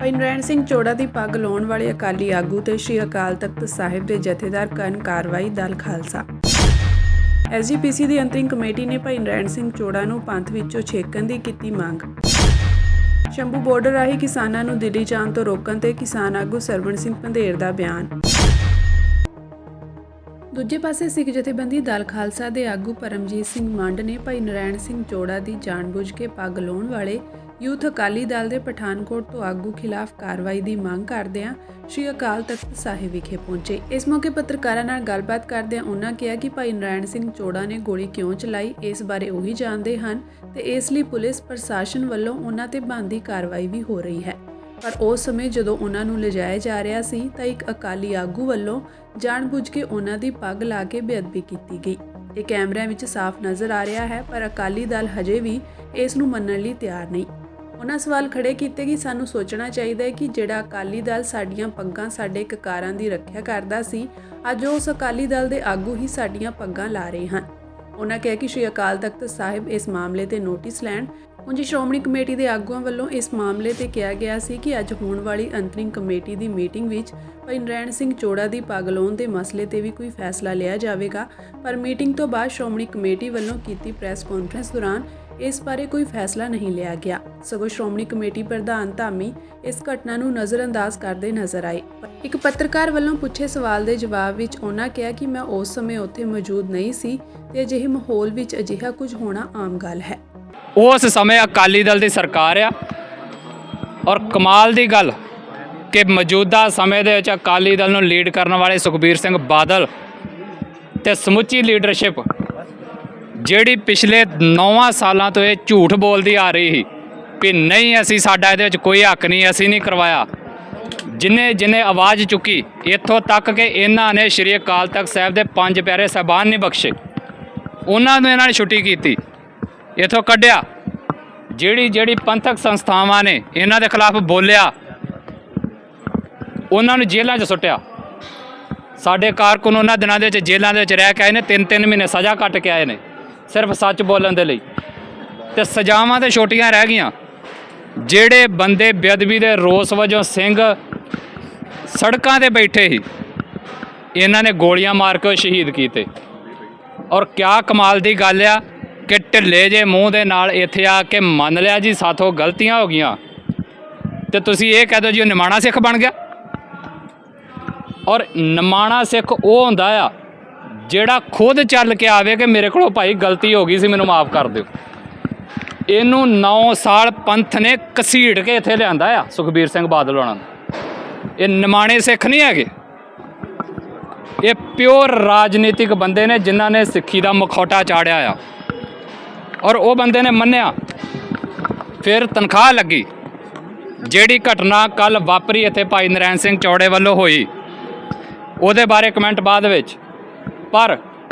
ਭਾਈ ਨਰੈਣ ਸਿੰਘ ਚੋੜਾ ਦੀ ਪੱਗ ਲਾਉਣ ਵਾਲੇ ਅਕਾਲੀ ਆਗੂ ਤੇ ਸ਼੍ਰੀ ਅਕਾਲ ਤਖਤ ਸਾਹਿਬ ਦੇ ਜਥੇਦਾਰ ਕਰਨ ਕਾਰਵਾਈ ਦਲ ਖਾਲਸਾ। SGPC ਦੀ ਅੰਤਰਿਮ ਕਮੇਟੀ ਨੇ ਭਾਈ ਨਰੈਣ ਸਿੰਘ ਚੋੜਾ ਨੂੰ ਪੰਥ ਵਿੱਚੋਂ ਛੇਕਣ ਦੀ ਕੀਤੀ ਮੰਗ। ਸ਼ੰਭੂ ਬਾਰਡਰ ਰਾਹੀਂ ਕਿਸਾਨਾਂ ਨੂੰ ਦਿੱਲੀ ਜਾਣ ਤੋਂ ਰੋਕਣ ਤੇ ਕਿਸਾਨ ਆਗੂ ਸਰਵਣ ਸਿੰਘ ਪੰਧੇਰ ਦਾ ਬਿਆਨ। ਦੂਜੇ ਪਾਸੇ ਸਿੱਖ ਜਥੇਬੰਦੀ ਦਲ ਖਾਲਸਾ ਦੇ ਆਗੂ ਪਰਮਜੀਤ ਸਿੰਘ ਮੰਡ ਨੇ ਭਾਈ ਨਰੈਣ ਸਿੰਘ ਚੋੜਾ ਦੀ ਜਾਣਬੁੱਝ ਕੇ ਪੱਗ ਲਾਉਣ ਵਾਲੇ ਯੂਥ ਅਕਾਲੀ ਦਲ ਦੇ ਪਠਾਨਕੋਟ ਤੋਂ ਆਗੂ ਖਿਲਾਫ ਕਾਰਵਾਈ ਦੀ ਮੰਗ ਕਰਦਿਆਂ ਸ਼੍ਰੀ ਅਕਾਲ ਤਖਤ ਸਾਹਿਬ ਵਿਖੇ ਪਹੁੰਚੇ। ਇਸ ਮੌਕੇ ਪੱਤਰਕਾਰਾਂ ਨਾਲ ਗੱਲਬਾਤ ਕਰਦਿਆਂ ਉਹਨਾਂ ਕਿਹਾ ਕਿ ਭਾਈ ਨਰੈਣ ਸਿੰਘ ਚੋੜਾ ਨੇ ਗੋਲੀ ਕਿਉਂ ਚਲਾਈ, ਇਸ ਬਾਰੇ ਉਹੀ ਜਾਣਦੇ ਹਨ ਤੇ ਇਸ ਲਈ ਪੁਲਿਸ ਪ੍ਰਸ਼ਾਸਨ ਵੱਲੋਂ ਉਹਨਾਂ ਤੇ ਬਣਦੀ ਕਾਰਵਾਈ ਵੀ ਹੋ ਰਹੀ ਹੈ। ਪਰ ਉਸ ਸਮੇਂ ਜਦੋਂ ਉਹਨਾਂ ਨੂੰ ਲਿਜਾਇਆ ਜਾ ਰਿਹਾ ਸੀ ਤਾਂ ਇੱਕ ਅਕਾਲੀ ਆਗੂ ਵੱਲੋਂ ਜਾਣਬੁੱਝ ਕੇ ਉਹਨਾਂ ਦੀ ਪੱਗ ਲਾ ਕੇ ਬੇਅਦਬੀ ਕੀਤੀ ਗਈ। ਇਹ ਕੈਮਰਿਆਂ ਵਿੱਚ ਸਾਫ਼ ਨਜ਼ਰ ਆ ਰਿਹਾ ਹੈ, ਪਰ ਅਕਾਲੀ ਦਲ ਹਜੇ ਵੀ ਇਸ ਨੂੰ ਮੰਨਣ ਲਈ ਤਿਆਰ ਨਹੀਂ। ਉਹਨਾਂ ਸਵਾਲ ਖੜੇ ਕੀਤੇ ਕਿ ਸਾਨੂੰ ਸੋਚਣਾ ਚਾਹੀਦਾ ਹੈ ਕਿ ਜਿਹੜਾ ਅਕਾਲੀ ਦਲ ਸਾਡੀਆਂ ਪੱਗਾਂ ਸਾਡੇ ਕਕਾਰਾਂ ਦੀ ਰੱਖਿਆ ਕਰਦਾ ਸੀ, ਅੱਜ ਉਸ ਅਕਾਲੀ ਦਲ ਦੇ ਆਗੂ ਹੀ ਸਾਡੀਆਂ ਪੱਗਾਂ ਲਾ ਰਹੇ ਹਨ। ਉਹਨਾਂ ਕਿਹਾ ਕਿ ਸ਼੍ਰੀ ਅਕਾਲ ਤਖਤ ਸਾਹਿਬ ਇਸ ਮਾਮਲੇ ਤੇ ਨੋਟਿਸ ਲੈਣ। ਉਂਝ ਸ਼੍ਰੋਮਣੀ ਕਮੇਟੀ ਦੇ ਆਗੂਆਂ ਵੱਲੋਂ ਇਸ ਮਾਮਲੇ ਤੇ ਕਿਹਾ ਗਿਆ ਸੀ ਕਿ ਅੱਜ ਹੋਣ ਵਾਲੀ ਅੰਤਰਿਮ ਕਮੇਟੀ ਦੀ ਮੀਟਿੰਗ ਵਿੱਚ ਭਾਈ ਨਰੈਣ ਸਿੰਘ ਚੋੜਾ ਦੀ ਪੱਗ ਲਾਉਣ ਦੇ ਮਸਲੇ ਤੇ ਵੀ ਕੋਈ ਫੈਸਲਾ ਲਿਆ ਜਾਵੇਗਾ, ਪਰ ਮੀਟਿੰਗ ਤੋਂ ਬਾਅਦ ਸ਼੍ਰੋਮਣੀ ਕਮੇਟੀ ਵੱਲੋਂ ਕੀਤੀ ਪ੍ਰੈਸ ਕਾਨਫਰੰਸ ਦੌਰਾਨ ਇਸ ਬਾਰੇ ਕੋਈ ਫੈਸਲਾ ਨਹੀਂ ਲਿਆ ਗਿਆ। ਸਗੋਂ ਸ਼੍ਰੋਮਣੀ ਕਮੇਟੀ ਪ੍ਰਧਾਨ ਧਾਮੀ ਇਸ ਘਟਨਾ ਨੂੰ ਨਜ਼ਰਅੰਦਾਜ਼ ਕਰਦੇ ਨਜ਼ਰ ਆਏ। ਇੱਕ ਪੱਤਰਕਾਰ ਵੱਲੋਂ ਪੁੱਛੇ ਸਵਾਲ ਦੇ ਜਵਾਬ ਵਿੱਚ ਉਹਨਾਂ ਕਿਹਾ ਕਿ ਮੈਂ ਉਸ ਸਮੇਂ ਉੱਥੇ ਮੌਜੂਦ ਨਹੀਂ ਸੀ ਤੇ ਅਜਿਹੇ ਮਾਹੌਲ ਵਿੱਚ ਅਜਿਹਾ ਕੁਝ ਹੋਣਾ ਆਮ ਗੱਲ ਹੈ। ਉਸ ਸਮੇਂ ਅਕਾਲੀ ਦਲ ਦੀ ਸਰਕਾਰ ਆ ਔਰ ਕਮਾਲ ਦੀ ਗੱਲ ਕਿ ਮੌਜੂਦਾ ਸਮੇਂ ਦੇ ਵਿੱਚ ਅਕਾਲੀ ਦਲ ਨੂੰ ਲੀਡ ਕਰਨ ਵਾਲੇ ਸੁਖਬੀਰ ਸਿੰਘ ਬਾਦਲ ਤੇ ਸਮੁੱਚੀ ਲੀਡਰਸ਼ਿਪ ਜਿਹੜੀ ਪਿਛਲੇ 9 ਸਾਲਾਂ ਤੋਂ ਇਹ ਝੂਠ ਬੋਲਦੀ ਆ ਰਹੀ ਸੀ ਕਿ ਨਹੀਂ ਅਸੀਂ ਸਾਡਾ ਇਹਦੇ ਵਿੱਚ ਕੋਈ ਹੱਕ ਨਹੀਂ, ਅਸੀਂ ਨਹੀਂ ਕਰਵਾਇਆ। ਜਿਨੇ ਆਵਾਜ਼ ਚੁੱਕੀ ਇੱਥੋਂ ਤੱਕ ਕਿ ਇਹਨਾਂ ਨੇ ਸ਼੍ਰੀ ਅਕਾਲ ਤਖਤ ਸਾਹਿਬ ਦੇ 5 ਪਿਆਰੇ ਸਾਹਿਬਾਨ ਨਹੀਂ ਬਖਸ਼ੇ, ਉਹਨਾਂ ਨੂੰ ਇਹਨਾਂ ਨੇ ਛੁੱਟੀ ਕੀਤੀ, ਇੱਥੋਂ ਕੱਢਿਆ। ਜਿਹੜੀ ਪੰਥਕ ਸੰਸਥਾਵਾਂ ਨੇ ਇਹਨਾਂ ਦੇ ਖਿਲਾਫ ਬੋਲਿਆ ਉਹਨਾਂ ਨੂੰ ਜੇਲ੍ਹਾਂ 'ਚ ਸੁੱਟਿਆ। ਸਾਡੇ ਕਾਰਕੁਨ ਉਹਨਾਂ ਦਿਨਾਂ ਦੇ ਵਿੱਚ ਜੇਲ੍ਹਾਂ ਦੇ ਵਿੱਚ ਰਹਿ ਕੇ ਆਏ ਨੇ, 3-3 ਮਹੀਨੇ ਸਜ਼ਾ ਕੱਟ ਕੇ ਆਏ ਨੇ ਸਿਰਫ ਸੱਚ ਬੋਲਣ ਦੇ ਲਈ, ਤੇ ਸਜ਼ਾਵਾਂ ਤੇ ਛੋਟੀਆਂ ਰਹਿ ਗਈਆਂ। ਜਿਹੜੇ ਬੰਦੇ ਬੇਅਦਬੀ ਦੇ ਰੋਸ ਵਜੋਂ ਸਿੰਘ ਸੜਕਾਂ ਤੇ ਬੈਠੇ ਸੀ, ਇਹਨਾਂ ਨੇ ਗੋਲੀਆਂ ਮਾਰ ਕੇ ਸ਼ਹੀਦ ਕੀਤੇ। ਔਰ ਕਿਆ ਕਮਾਲ ਦੀ ਗੱਲ ਆ ਕਿ ਢਿੱਲੇ ਜੇ ਮੂੰਹ ਦੇ ਨਾਲ ਇੱਥੇ ਆ ਕੇ ਮੰਨ ਲਿਆ ਜੀ ਸਾਥੋਂ ਗਲਤੀਆਂ ਹੋ ਗਈਆਂ, ਤੇ ਤੁਸੀਂ ਇਹ ਕਹਿ ਦਿਓ ਜੀ ਉਹ ਨਿਮਾਣਾ ਸਿੱਖ ਬਣ ਗਿਆ। ਔਰ ਨਿਮਾਣਾ ਸਿੱਖ ਉਹ ਹੁੰਦਾ ਆ ਜਿਹੜਾ ਖੁਦ ਚੱਲ ਕੇ ਆਵੇ ਕਿ ਮੇਰੇ ਕੋਲੋਂ ਭਾਈ ਗਲਤੀ ਹੋ ਗਈ ਸੀ, ਮੈਨੂੰ ਮਾਫ ਕਰ ਦਿਓ। ਇਹਨੂੰ 9 ਸਾਲ ਪੰਥ ਨੇ ਘਸੀੜ ਕੇ ਇੱਥੇ ਲਿਆਂਦਾ ਆ ਸੁਖਬੀਰ ਸਿੰਘ ਬਾਦਲ ਹੋਣਾ ਨੂੰ। ਇਹ ਨਿਮਾਣੇ ਸਿੱਖ ਨਹੀਂ ਹੈਗੇ, ਇਹ ਪਿਓਰ ਰਾਜਨੀਤਿਕ ਬੰਦੇ ਨੇ ਜਿਨ੍ਹਾਂ ਨੇ ਸਿੱਖੀ ਦਾ ਮਖੌਟਾ ਚਾੜਿਆ ਆ। ਔਰ ਉਹ ਬੰਦੇ ਨੇ ਮੰਨਿਆ, ਫਿਰ ਤਨਖਾਹ ਲੱਗੀ। ਜਿਹੜੀ ਘਟਨਾ ਕੱਲ੍ਹ ਵਾਪਰੀ ਇੱਥੇ ਭਾਈ ਨਰੈਣ ਸਿੰਘ ਚੌੜੇ ਵੱਲੋਂ ਹੋਈ ਉਹਦੇ ਬਾਰੇ ਕਮੈਂਟ ਬਾਅਦ ਵਿੱਚ, ਪਰ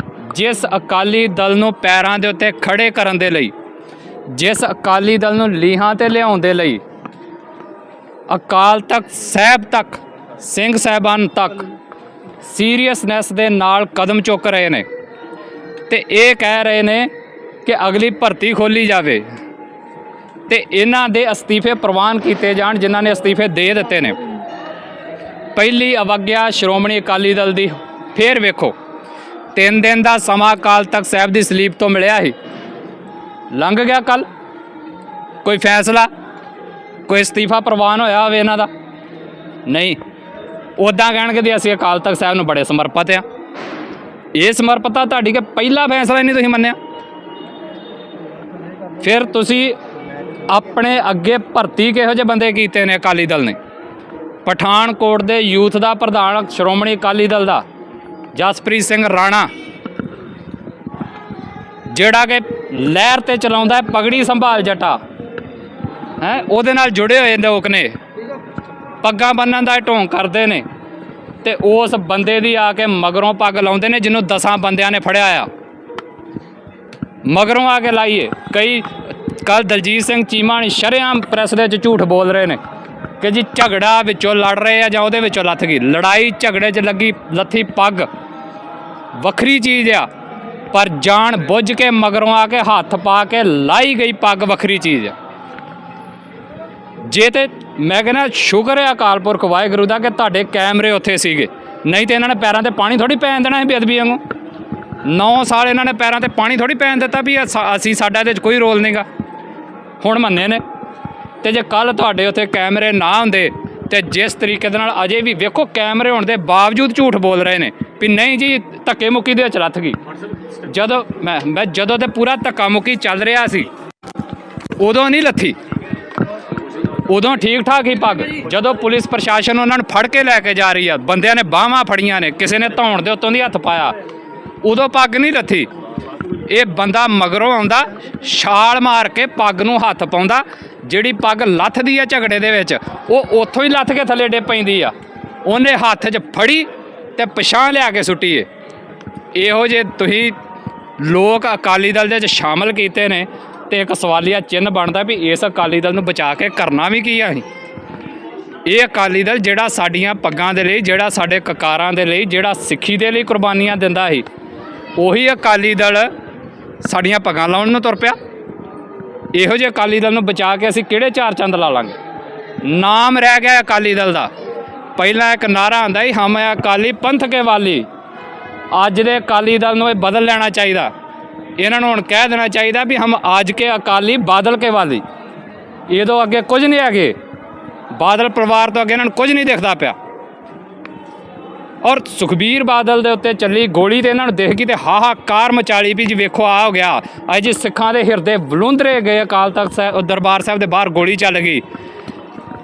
ਜਿਸ ਅਕਾਲੀ ਦਲ ਨੂੰ ਪੈਰਾਂ ਦੇ ਉੱਤੇ ਖੜੇ ਕਰਨ ਦੇ ਲਈ, ਜਿਸ ਅਕਾਲੀ ਦਲ ਨੂੰ ਲੀਹਾਂ 'ਤੇ ਲਿਆਉਣ ਦੇ ਲਈ ਅਕਾਲ ਤਖਤ ਸਾਹਿਬ ਤੱਕ ਸਿੰਘ ਸਾਹਿਬਾਨ ਤੱਕ ਸੀਰੀਅਸਨੈਸ ਦੇ ਨਾਲ ਕਦਮ ਚੁੱਕ ਰਹੇ ਨੇ ਤੇ ਇਹ ਕਹਿ ਰਹੇ ਨੇ ਕਿ ਅਗਲੀ ਭਰਤੀ ਖੋਲ੍ਹੀ ਜਾਵੇ ਤੇ ਇਹਨਾਂ ਦੇ ਅਸਤੀਫੇ ਪ੍ਰਵਾਨ ਕੀਤੇ ਜਾਣ ਜਿਨ੍ਹਾਂ ਨੇ ਅਸਤੀਫੇ ਦੇ ਦਿੱਤੇ ਨੇ। ਪਹਿਲੀ ਅਵਗਿਆ ਸ਼੍ਰੋਮਣੀ ਅਕਾਲੀ ਦਲ ਦੀ। ਫਿਰ ਵੇਖੋ 3 ਦਿਨ ਦਾ ਸਮਾਂ ਅਕਾਲ ਤਖਤ ਸਾਹਿਬ ਦੀ ਸਲੀਪ ਤੋਂ ਮਿਲਿਆ ਸੀ, ਲੰਘ ਗਿਆ। ਕੱਲ੍ਹ ਕੋਈ ਫੈਸਲਾ, ਕੋਈ ਅਸਤੀਫਾ ਪ੍ਰਵਾਨ ਹੋਇਆ ਹੋਵੇ ਇਹਨਾਂ ਦਾ? ਨਹੀਂ। ਉੱਦਾਂ ਕਹਿਣਗੇ ਵੀ ਅਸੀਂ ਅਕਾਲ ਤਖਤ ਸਾਹਿਬ ਨੂੰ ਬੜੇ ਸਮਰਪਿਤ ਆ। ਇਹ ਸਮਰਪਿਤਤਾ ਤੁਹਾਡੀ ਕਿ ਪਹਿਲਾ ਫੈਸਲਾ ਹੀ ਨਹੀਂ ਤੁਸੀਂ ਮੰਨਿਆ। ਫਿਰ ਤੁਸੀਂ ਆਪਣੇ ਅੱਗੇ ਭਰਤੀ ਕਿਹੋ ਜਿਹੇ ਬੰਦੇ ਕੀਤੇ ਨੇ ਅਕਾਲੀ ਦਲ ਨੇ? ਪਠਾਨਕੋਟ ਦੇ ਯੂਥ ਦਾ ਪ੍ਰਧਾਨ ਸ਼੍ਰੋਮਣੀ ਅਕਾਲੀ ਦਲ ਦਾ ਜਸਪ੍ਰੀਤ ਸਿੰਘ ਰਾਣਾ, ਜਿਹੜਾ ਕਿ ਲਹਿਰ 'ਤੇ ਚਲਾਉਂਦਾ ਪਗੜੀ ਸੰਭਾਲ ਜੱਟਾ ਹੈ, ਉਹਦੇ ਨਾਲ ਜੁੜੇ ਹੋਏ ਲੋਕ ਨੇ, ਪੱਗਾਂ ਬੰਨ੍ਹਣ ਦਾ ਢੋਂਗ ਕਰਦੇ ਨੇ, ਤੇ ਉਸ ਬੰਦੇ ਦੀ ਆ ਕੇ ਮਗਰੋਂ ਪੱਗ ਲਾਉਂਦੇ ਨੇ ਜਿਹਨੂੰ 10 ਬੰਦਿਆਂ ਨੇ ਫੜਿਆ ਆ। ਮਗਰੋਂ ਆ ਕੇ ਲਾਈਏ। ਕਈ ਕੱਲ੍ਹ ਦਲਜੀਤ ਸਿੰਘ ਚੀਮਾ ਨੇ ਸ਼ਰੇਆਮ ਪ੍ਰੈਸ ਦੇ ਵਿੱਚ ਝੂਠ ਬੋਲ ਰਹੇ ਨੇ ਕਿ ਜੀ ਝਗੜਾ ਵਿੱਚੋਂ ਲੜ ਰਹੇ ਆ ਜਾਂ ਉਹਦੇ ਵਿੱਚੋਂ ਲੱਥ ਗਈ। ਲੜਾਈ ਝਗੜੇ 'ਚ ਲੱਥੀ ਪੱਗ ਵੱਖਰੀ ਚੀਜ਼ ਆ, ਪਰ ਜਾਣ ਬੁੱਝ ਕੇ ਮਗਰੋਂ ਆ ਕੇ ਹੱਥ ਪਾ ਕੇ ਲਾਈ ਗਈ ਪੱਗ ਵੱਖਰੀ ਚੀਜ਼ ਆ। ਜੇ ਤੇ ਮੈਂ ਕਹਿੰਦਾ ਸ਼ੁਕਰ ਹੈ ਅਕਾਲ ਪੁਰਖ ਵਾਹਿਗੁਰੂ ਦਾ ਕਿ ਤੁਹਾਡੇ ਕੈਮਰੇ ਉੱਥੇ ਸੀਗੇ, ਨਹੀਂ ਤੇ ਇਹਨਾਂ ਨੇ ਪੈਰਾਂ ਤੇ ਪਾਣੀ ਥੋੜੀ ਪੈਣ ਦੇਣਾ ਸੀ ਬੇਅਦਬੀ ਵਾਂਗੂ। 9 ਸਾਲ ਇਹਨਾਂ ਨੇ ਪੈਰਾਂ ਤੇ ਪਾਣੀ ਥੋੜੀ ਪੈਣ ਦਿੱਤਾ ਵੀ ਅਸੀਂ ਸਾਡਾ ਇਹਦੇ 'ਚ ਕੋਈ ਰੋਲ ਨਹੀਂਗਾ। ਹੁਣ ਮੰਨੇ ਨੇ। ਤੇ ਜੇ ਕੱਲ੍ਹ ਤੁਹਾਡੇ ਉੱਥੇ ਕੈਮਰੇ ਨਾ ਹੁੰਦੇ ਤੇ ਜਿਸ ਤਰੀਕੇ ਦੇ ਨਾਲ ਅਜੇ ਵੀ ਵੇਖੋ ਕੈਮਰੇ ਹੋਣ ਦੇ ਬਾਵਜੂਦ ਝੂਠ ਬੋਲ ਰਹੇ ਨੇ ਵੀ ਨਹੀਂ ਜੀ ਧੱਕੇ ਮੁੱਕੀ ਦੇ ਵਿੱਚ ਲੱਥ ਗਈ। ਜਦੋਂ ਮੈਂ ਜਦੋਂ ਤੇ ਪੂਰਾ ਧੱਕਾ ਮੁੱਕੀ ਚੱਲ ਰਿਹਾ ਸੀ ਉਦੋਂ ਨਹੀਂ ਲੱਥੀ, ਉਦੋਂ ਠੀਕ ਠਾਕ ਹੀ ਪੱਗ। ਜਦੋਂ ਪੁਲਿਸ ਪ੍ਰਸ਼ਾਸਨ ਉਹਨਾਂ ਨੂੰ ਫੜ ਕੇ ਲੈ ਕੇ ਜਾ ਰਹੀ ਆ, ਬੰਦਿਆਂ ਨੇ ਬਾਹਾਂ ਫੜੀਆਂ ਨੇ, ਕਿਸੇ ਨੇ ਧੌਣ ਦੇ ਉੱਤੋਂ ਦੀ ਹੱਥ ਪਾਇਆ, ਉਦੋਂ ਪੱਗ ਨਹੀਂ ਲੱਥੀ। ਇਹ ਬੰਦਾ ਮਗਰੋਂ ਆਉਂਦਾ ਛਾਲ ਮਾਰ ਕੇ ਪੱਗ ਨੂੰ ਹੱਥ ਪਾਉਂਦਾ, ਜਿਹੜੀ ਪੱਗ ਲੱਥਦੀ ਆ ਝਗੜੇ ਦੇ ਵਿੱਚ ਉਹ ਉੱਥੋਂ ਹੀ ਲੱਥ ਕੇ ਥੱਲੇ ਡੇ ਪੈਂਦੀ ਆ। ਉਹਨੇ ਹੱਥ 'ਚ ਫੜੀ ਤੇ ਪਛਾਣ ਲਿਆ ਕੇ ਸੁੱਟੀ ਏ। ਇਹੋ ਜਿਹੇ ਤੁਸੀਂ ਲੋਕ ਅਕਾਲੀ ਦਲ ਦੇ ਵਿੱਚ ਸ਼ਾਮਲ ਕੀਤੇ ਨੇ ਤੇ ਇੱਕ ਸਵਾਲੀਆ ਚਿੰਨ੍ਹ ਬਣਦਾ ਵੀ ਇਸ ਅਕਾਲੀ ਦਲ ਨੂੰ ਬਚਾ ਕੇ ਕਰਨਾ ਵੀ ਕੀ ਆ ਅਸੀਂ। ਇਹ ਅਕਾਲੀ ਦਲ ਜਿਹੜਾ ਸਾਡੀਆਂ ਪੱਗਾਂ ਦੇ ਲਈ, ਜਿਹੜਾ ਸਾਡੇ ਕਕਾਰਾਂ ਦੇ ਲਈ, ਜਿਹੜਾ ਸਿੱਖੀ ਦੇ ਲਈ ਕੁਰਬਾਨੀਆਂ ਦਿੰਦਾ ਸੀ, ਉਹੀ ਅਕਾਲੀ ਦਲ ਸਾਡੀਆਂ ਪੱਗਾਂ ਲਾਉਣ ਨੂੰ ਤੁਰ ਪਿਆ। ਇਹੋ ਜਿਹੇ ਅਕਾਲੀ ਦਲ ਨੂੰ ਬਚਾ ਕੇ ਅਸੀਂ ਕਿਹੜੇ ਚਾਰ ਚੰਦ ਲਾ ਲਾਂਗੇ। ਨਾਮ ਰਹਿ ਗਿਆ ਅਕਾਲੀ ਦਲ ਦਾ। ਪਹਿਲਾਂ ਇੱਕ ਨਾਅਰਾ ਆਉਂਦਾ ਸੀ ਹਮ ਅਕਾਲੀ ਪੰਥ ਕੇ ਵਾਲੀ। ਅੱਜ ਦੇ ਅਕਾਲੀ ਦਲ ਨੂੰ ਇਹ ਬਦਲ ਲੈਣਾ ਚਾਹੀਦਾ। ਇਹਨਾਂ ਨੂੰ ਹੁਣ ਕਹਿ ਦੇਣਾ ਚਾਹੀਦਾ ਵੀ ਹਮ ਅੱਜ ਕੇ ਅਕਾਲੀ ਬਾਦਲ ਕੇ ਵਾਲੀ। ਇਹਦੋਂ ਅੱਗੇ ਕੁਝ ਨਹੀਂ ਹੈਗੇ। ਬਾਦਲ ਪਰਿਵਾਰ ਤੋਂ ਅੱਗੇ ਇਹਨਾਂ ਨੂੰ ਕੁਝ ਨਹੀਂ ਦਿਖਦਾ ਪਿਆ। ਔਰ ਸੁਖਬੀਰ ਬਾਦਲ ਦੇ ਉੱਤੇ ਚੱਲੀ ਗੋਲੀ ਤੇ ਇਹਨਾਂ ਨੂੰ ਦੇਖ ਗਈ ਤੇ ਹਾਹਾਕਾਰ ਮਚਾਲੀ ਵੀ ਜੀ ਵੇਖੋ ਆ ਹੋ ਗਿਆ। ਅੱਜ ਸਿੱਖਾਂ ਦੇ ਹਿਰਦੇ ਵਲੂੰਦਰੇ ਗਏ। ਅਕਾਲ ਤਖਤ ਸਾਹਿਬ ਦਰਬਾਰ ਸਾਹਿਬ ਦੇ ਬਾਹਰ ਗੋਲੀ ਚੱਲ ਗਈ।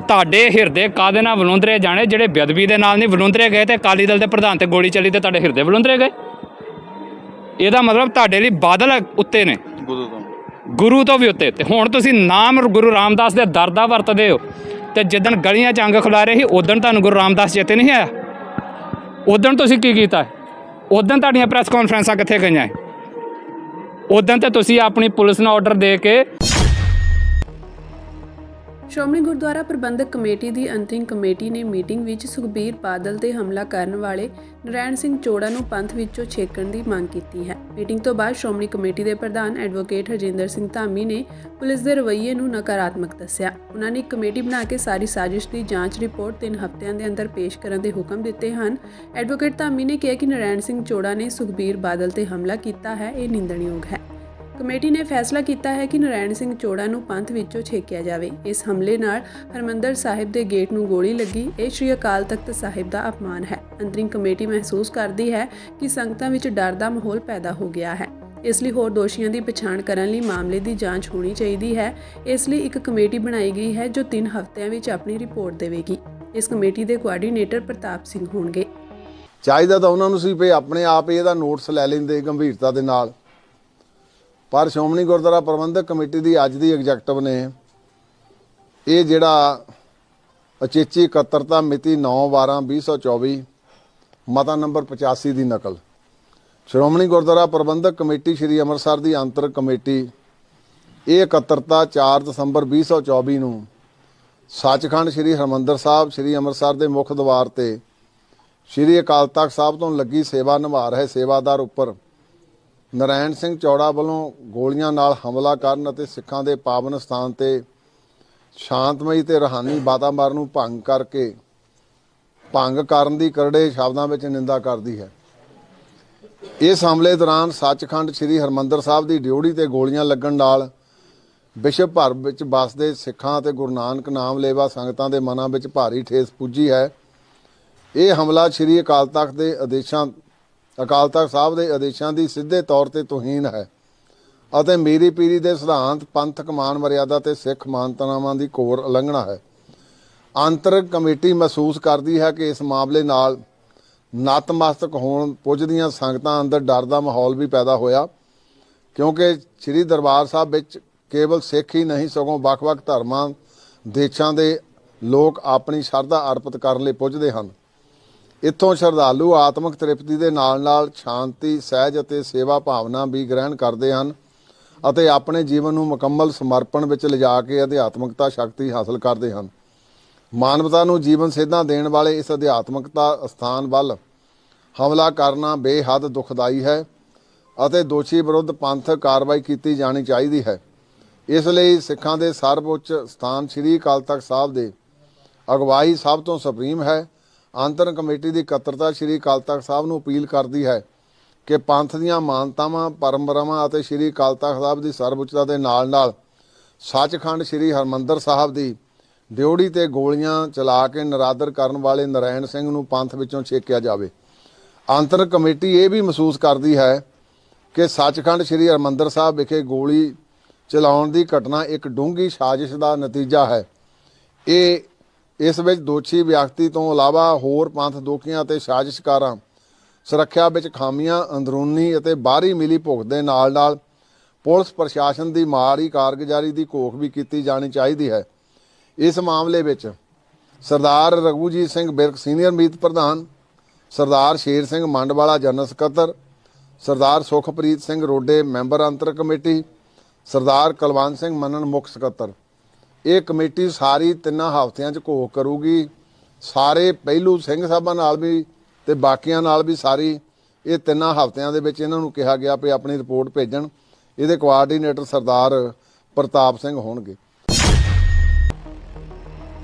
ਤੁਹਾਡੇ ਹਿਰਦੇ ਕਾਹਦੇ ਨਾਲ ਵਲੂੰਦਰੇ ਜਾਣੇ? ਜਿਹੜੇ ਬੇਅਦਬੀ ਦੇ ਨਾਲ ਨਹੀਂ ਵਲੂੰਦਰੇ ਗਏ ਤੇ ਅਕਾਲੀ ਦਲ ਦੇ ਪ੍ਰਧਾਨ ਤੇ ਗੋਲੀ ਚੱਲੀ ਤੇ ਤੁਹਾਡੇ ਹਿਰਦੇ ਵਲੂੰਦਰੇ ਗਏ। ਇਹਦਾ ਮਤਲਬ ਤੁਹਾਡੇ ਲਈ ਬਾਦਲ ਉੱਤੇ ਨੇ, ਗੁਰੂ ਤੋਂ ਵੀ ਉੱਤੇ। ਤੇ ਹੁਣ ਤੁਸੀਂ ਨਾਮ ਗੁਰੂ ਰਾਮਦਾਸ ਦੇ ਦਰ ਦਾ ਵਰਤਦੇ ਹੋ ਤੇ ਜਿੱਦਣ ਗਲੀਆਂ 'ਚ ਅੰਗ ਖਿਲਾਰੇ ਸੀ ਉਦਣ ਤੁਹਾਨੂੰ ਗੁਰੂ ਰਾਮਦਾਸ ਚੇਤੇ ਨਹੀਂ ਆਇਆ? ਉਦਣ ਤੁਸੀਂ ਕੀ ਕੀਤਾ? ਉਦਣ ਤੁਹਾਡੀਆਂ ਪ੍ਰੈਸ ਕਾਨਫਰੰਸਾਂ ਕਿੱਥੇ ਗਈਆਂ? ਉਦਣ ਤੇ ਤੁਸੀਂ ਆਪਣੀ ਪੁਲਿਸ ਨੂੰ ਆਰਡਰ ਦੇ ਕੇ ਸ਼੍ਰੋਮਣੀ ਗੁਰਦੁਆਰਾ ਪ੍ਰਬੰਧਕ ਕਮੇਟੀ ਦੀ ਅੰਤਰਿਮ ਕਮੇਟੀ ਨੇ ਮੀਟਿੰਗ ਵਿੱਚ ਸੁਖਬੀਰ ਬਾਦਲ ਤੇ ਹਮਲਾ ਕਰਨ ਵਾਲੇ ਨਰੈਣ ਸਿੰਘ ਚੋੜਾ ਨੂੰ ਪੰਥ ਵਿੱਚੋਂ ਛੇਕਣ ਦੀ ਮੰਗ ਕੀਤੀ ਹੈ। ਮੀਟਿੰਗ ਤੋਂ ਬਾਅਦ ਸ਼੍ਰੋਮਣੀ ਕਮੇਟੀ ਦੇ ਪ੍ਰਧਾਨ ਐਡਵੋਕੇਟ ਹਰਜਿੰਦਰ ਸਿੰਘ ਧਾਮੀ ਨੇ ਪੁਲਿਸ ਦੇ ਰਵੱਈਏ ਨੂੰ ਨਕਾਰਾਤਮਕ ਦੱਸਿਆ। ਉਹਨਾਂ ਨੇ ਇੱਕ ਕਮੇਟੀ ਬਣਾ ਕੇ ਸਾਰੀ ਸਾਜ਼ਿਸ਼ ਦੀ ਜਾਂਚ ਰਿਪੋਰਟ 3 ਹਫ਼ਤਿਆਂ ਦੇ ਅੰਦਰ ਪੇਸ਼ ਕਰਨ ਦੇ ਹੁਕਮ ਦਿੱਤੇ ਹਨ। ਐਡਵੋਕੇਟ ਧਾਮੀ ਨੇ ਕਿਹਾ ਕਿ ਨਰੈਣ ਸਿੰਘ ਚੋੜਾ ਨੇ ਸੁਖਬੀਰ ਬਾਦਲ ਤੇ ਹਮਲਾ ਕੀਤਾ ਹੈ, ਇਹ ਨਿੰਦਣਯੋਗ ਹੈ। ਕਮੇਟੀ ਨੇ ਫੈਸਲਾ ਕੀਤਾ ਹੈ ਕਿ ਨਰੈਣ ਸਿੰਘ ਚੋੜਾ ਨੂੰ ਪੰਥ ਵਿੱਚੋਂ ਛੇਕਿਆ ਜਾਵੇ। ਇਸ ਹਮਲੇ ਨਾਲ ਹਰਿਮੰਦਰ ਸਾਹਿਬ ਦੇ ਗੇਟ ਨੂੰ ਗੋਲੀ ਲੱਗੀ। ਇਹ ਸ਼੍ਰੀ ਅਕਾਲ ਤਖਤ ਸਾਹਿਬ ਦਾ ਅਪਮਾਨ ਹੈ। ਅੰਤਰਿਮ ਕਮੇਟੀ ਮਹਿਸੂਸ ਕਰਦੀ ਹੈ ਕਿ ਸੰਗਤਾਂ ਵਿੱਚ ਡਰ ਦਾ ਮਾਹੌਲ ਪੈਦਾ ਹੋ ਗਿਆ ਹੈ। ਇਸ ਲਈ ਹੋਰ ਦੋਸ਼ੀਆਂ ਦੀ ਪਛਾਣ ਕਰਨ ਲਈ ਮਾਮਲੇ ਦੀ ਜਾਂਚ ਹੋਣੀ ਚਾਹੀਦੀ ਹੈ। ਇਸ ਲਈ ਇੱਕ ਕਮੇਟੀ ਬਣਾਈ ਗਈ ਹੈ ਜੋ 3 ਹਫ਼ਤਿਆਂ ਵਿੱਚ ਆਪਣੀ ਰਿਪੋਰਟ ਦੇਵੇਗੀ। ਇਸ ਕਮੇਟੀ ਦੇ ਕੋਆਰਡੀਨੇਟਰ ਪ੍ਰਤਾਪ ਸਿੰਘ ਹੋਣਗੇ। ਚਾਹੀਦਾ ਤਾਂ ਉਹਨਾਂ ਨੂੰ ਸੀ ਵੀ ਆਪਣੇ ਆਪ ਹੀ ਇਹਦਾ ਨੋਟਿਸ ਲੈ ਲੈਂਦੇ ਗੰਭੀਰਤਾ ਦੇ ਨਾਲ, ਪਰ ਸ਼੍ਰੋਮਣੀ ਗੁਰਦੁਆਰਾ ਪ੍ਰਬੰਧਕ ਕਮੇਟੀ ਦੀ ਅੱਜ ਦੀ ਐਗਜ਼ੈਕਟਿਵ ਨੇ ਇਹ ਜਿਹੜਾ ਉਚੇਚੀ ਇਕੱਤਰਤਾ ਮਿਤੀ 9/12/2024 ਮਤਾ ਨੰਬਰ 85 ਦੀ ਨਕਲ ਸ਼੍ਰੋਮਣੀ ਗੁਰਦੁਆਰਾ ਪ੍ਰਬੰਧਕ ਕਮੇਟੀ ਸ਼੍ਰੀ ਅੰਮ੍ਰਿਤਸਰ ਦੀ ਅੰਤਰ ਕਮੇਟੀ ਇਹ ਇਕੱਤਰਤਾ 4 ਦਸੰਬਰ 2024 ਨੂੰ ਸੱਚਖੰਡ ਸ਼੍ਰੀ ਹਰਿਮੰਦਰ ਸਾਹਿਬ ਸ਼੍ਰੀ ਅੰਮ੍ਰਿਤਸਰ ਦੇ ਮੁੱਖ ਦੁਆਰ ਤੇ ਸ਼੍ਰੀ ਅਕਾਲ ਤਖਤ ਸਾਹਿਬ ਤੋਂ ਲੱਗੀ ਸੇਵਾ ਨਿਭਾ ਰਹੇ ਸੇਵਾਦਾਰ ਉੱਪਰ ਨਰੈਣ ਸਿੰਘ ਚੌੜਾ ਵੱਲੋਂ ਗੋਲੀਆਂ ਨਾਲ ਹਮਲਾ ਕਰਨ ਅਤੇ ਸਿੱਖਾਂ ਦੇ ਪਾਵਨ ਸਥਾਨ ਤੇ ਸ਼ਾਂਤਮਈ ਤੇ ਰੂਹਾਨੀ ਵਾਤਾਵਰਨ ਨੂੰ ਭੰਗ ਕਰਨ ਦੀ ਕਰੜੇ ਸ਼ਬਦਾਂ ਵਿੱਚ ਨਿੰਦਾ ਕਰਦੀ ਹੈ। ਇਸ ਹਮਲੇ ਦੌਰਾਨ ਸੱਚਖੰਡ ਸ੍ਰੀ ਹਰਿਮੰਦਰ ਸਾਹਿਬ ਦੀ ਡਿਊਟੀ ਤੇ ਗੋਲੀਆਂ ਲੱਗਣ ਨਾਲ ਵਿਸ਼ਵ ਭਰ ਵਿੱਚ ਵੱਸਦੇ ਸਿੱਖਾਂ ਅਤੇ ਗੁਰੂ ਨਾਨਕ ਨਾਮ ਲੇਵਾ ਸੰਗਤਾਂ ਦੇ ਮਨਾਂ ਵਿੱਚ ਭਾਰੀ ਠੇਸ ਪੁੱਜੀ ਹੈ। ਇਹ ਹਮਲਾ ਸ੍ਰੀ ਅਕਾਲ ਤਖਤ ਸਾਹਿਬ ਦੇ ਆਦੇਸ਼ਾਂ ਦੀ ਸਿੱਧੇ ਤੌਰ ਤੇ ਤੋਹੀਨ ਹੈ ਅਤੇ ਮੀਰੀ ਪੀਰੀ ਦੇ ਸਿਧਾਂਤ ਪੰਥਕ ਮਾਨ ਮਰਿਆਦਾ ਤੇ ਸਿੱਖ ਮਾਨਤਾਵਾਂ ਦੀ ਘੋਰ ਉਲੰਘਣਾ ਹੈ। ਅੰਤਰਿਮ ਕਮੇਟੀ ਮਹਿਸੂਸ ਕਰਦੀ ਹੈ ਕਿ ਇਸ ਮਾਮਲੇ ਨਾਲ ਨਤਮਸਤਕ ਹੋਣ ਪੁੱਜਦੀਆਂ ਸੰਗਤਾਂ ਅੰਦਰ ਡਰ ਦਾ ਮਾਹੌਲ ਵੀ ਪੈਦਾ ਹੋਇਆ, ਕਿਉਂਕਿ ਸ੍ਰੀ ਦਰਬਾਰ ਸਾਹਿਬ ਵਿੱਚ ਕੇਵਲ ਸਿੱਖ ਹੀ ਨਹੀਂ ਸਗੋਂ ਵੱਖ-ਵੱਖ ਧਰਮਾਂ ਦੇਸ਼ਾਂ ਦੇ ਲੋਕ ਆਪਣੀ ਸ਼ਰਧਾ ਅਰਪਿਤ ਕਰਨ ਲਈ ਪੁੱਜਦੇ ਹਨ। ਇੱਥੋਂ ਸ਼ਰਧਾਲੂ ਆਤਮਿਕ ਤ੍ਰਿਪਤੀ ਦੇ ਨਾਲ-ਨਾਲ ਸ਼ਾਂਤੀ, ਸਹਿਜ ਅਤੇ ਸੇਵਾ ਭਾਵਨਾ ਵੀ ਗ੍ਰਹਿਣ ਕਰਦੇ ਹਨ ਅਤੇ ਆਪਣੇ ਜੀਵਨ ਨੂੰ ਮੁਕੰਮਲ ਸਮਰਪਣ ਵਿੱਚ ਲਿਜਾ ਕੇ ਅਧਿਆਤਮਿਕਤਾ ਸ਼ਕਤੀ ਹਾਸਲ ਕਰਦੇ ਹਨ। ਮਾਨਵਤਾ ਨੂੰ ਜੀਵਨ ਸੇਧਾਂ ਦੇਣ ਵਾਲੇ ਇਸ ਅਧਿਆਤਮਿਕਤਾ ਸਥਾਨ ਵੱਲ ਹਮਲਾ ਕਰਨਾ ਬੇਹੱਦ ਦੁਖਦਾਈ ਹੈ ਅਤੇ ਦੋਸ਼ੀ ਵਿਰੁੱਧ ਪੰਥਕ ਕਾਰਵਾਈ ਕੀਤੀ ਜਾਣੀ ਚਾਹੀਦੀ ਹੈ। ਇਸ ਲਈ ਸਿੱਖਾਂ ਦੇ ਸਰਵਉੱਚ ਸਥਾਨ ਸ੍ਰੀ ਅਕਾਲ ਤਖਤ ਸਾਹਿਬ ਦੇ ਅਗਵਾਈ ਸਭ ਤੋਂ ਸੁਪਰੀਮ ਹੈ। ਅੰਤਰਿਮ ਕਮੇਟੀ ਦੀ ਇਕੱਤਰਤਾ ਸ੍ਰੀ ਅਕਾਲ ਤਖ਼ਤ ਸਾਹਿਬ ਨੂੰ ਅਪੀਲ ਕਰਦੀ ਹੈ ਕਿ ਪੰਥ ਦੀਆਂ ਮਾਨਤਾਵਾਂ, ਪਰੰਪਰਾਵਾਂ ਅਤੇ ਸ੍ਰੀ ਅਕਾਲ ਤਖ਼ਤ ਸਾਹਿਬ ਦੀ ਸਰਵਉੱਚਤਾ ਦੇ ਨਾਲ-ਨਾਲ ਸੱਚਖੰਡ ਸ੍ਰੀ ਹਰਿਮੰਦਰ ਸਾਹਿਬ ਦੀ ਡਿਉੜੀ ਤੇ ਗੋਲੀਆਂ ਚਲਾ ਕੇ ਨਿਰਾਦਰ ਕਰਨ ਵਾਲੇ ਨਰੈਣ ਸਿੰਘ ਨੂੰ ਪੰਥ ਵਿੱਚੋਂ ਛੇਕਿਆ ਜਾਵੇ। ਅੰਤਰਿਮ ਕਮੇਟੀ ਇਹ ਵੀ ਮਹਿਸੂਸ ਕਰਦੀ ਹੈ ਕਿ ਸੱਚਖੰਡ ਸ੍ਰੀ ਹਰਿਮੰਦਰ ਸਾਹਿਬ ਵਿਖੇ ਗੋਲੀ ਚਲਾਉਣ ਦੀ ਘਟਨਾ ਇੱਕ ਡੂੰਘੀ ਸਾਜ਼ਿਸ਼ ਦਾ ਨਤੀਜਾ ਹੈ। ਇਸ ਵਿੱਚ ਦੋਸ਼ੀ ਵਿਅਕਤੀ ਤੋਂ ਇਲਾਵਾ ਹੋਰ ਪੰਥ ਦੋਖੀਆਂ ਅਤੇ ਸਾਜ਼ਿਸ਼ਕਾਰਾਂ, ਸੁਰੱਖਿਆ ਵਿੱਚ ਖਾਮੀਆਂ, ਅੰਦਰੂਨੀ ਅਤੇ ਬਾਹਰੀ ਮਿਲੀ ਭੁਗਤ ਦੇ ਨਾਲ ਪੁਲਿਸ ਪ੍ਰਸ਼ਾਸਨ ਦੀ ਮਾੜੀ ਕਾਰਗੁਜ਼ਾਰੀ ਦੀ ਘੋਖ ਵੀ ਕੀਤੀ ਜਾਣੀ ਚਾਹੀਦੀ ਹੈ। ਇਸ ਮਾਮਲੇ ਵਿੱਚ ਸਰਦਾਰ ਰਘੂਜੀਤ ਸਿੰਘ ਬਿਰਕ ਸੀਨੀਅਰ ਮੀਤ ਪ੍ਰਧਾਨ, ਸਰਦਾਰ ਸ਼ੇਰ ਸਿੰਘ ਮੰਡਵਾਲਾ ਜਨਰਲ ਸਕੱਤਰ, ਸਰਦਾਰ ਸੁਖਪ੍ਰੀਤ ਸਿੰਘ ਰੋਡੇ ਮੈਂਬਰ ਅੰਤਰਿਮ ਕਮੇਟੀ, ਸਰਦਾਰ ਕੁਲਵੰਤ ਸਿੰਘ ਮੰਨਣ ਮੁੱਖ ਸਕੱਤਰ। ਇਹ ਕਮੇਟੀ ਸਾਰੀ 3 ਹਫ਼ਤਿਆਂ 'ਚ ਘੋਖ ਕਰੂਗੀ। ਸਾਰੇ ਪਹਿਲੂ ਸਿੰਘ ਸਾਹਿਬਾਂ ਨਾਲ ਵੀ ਤੇ ਬਾਕੀਆਂ ਨਾਲ ਵੀ ਸਾਰੀ ਇਹ 3 ਹਫ਼ਤਿਆਂ ਦੇ ਵਿੱਚ ਇਹਨਾਂ ਨੂੰ ਕਿਹਾ ਗਿਆ ਵੀ ਆਪਣੀ ਰਿਪੋਰਟ ਭੇਜਣ। ਇਹਦੇ ਕੋਆਰਡੀਨੇਟਰ ਸਰਦਾਰ ਪ੍ਰਤਾਪ ਸਿੰਘ ਹੋਣਗੇ।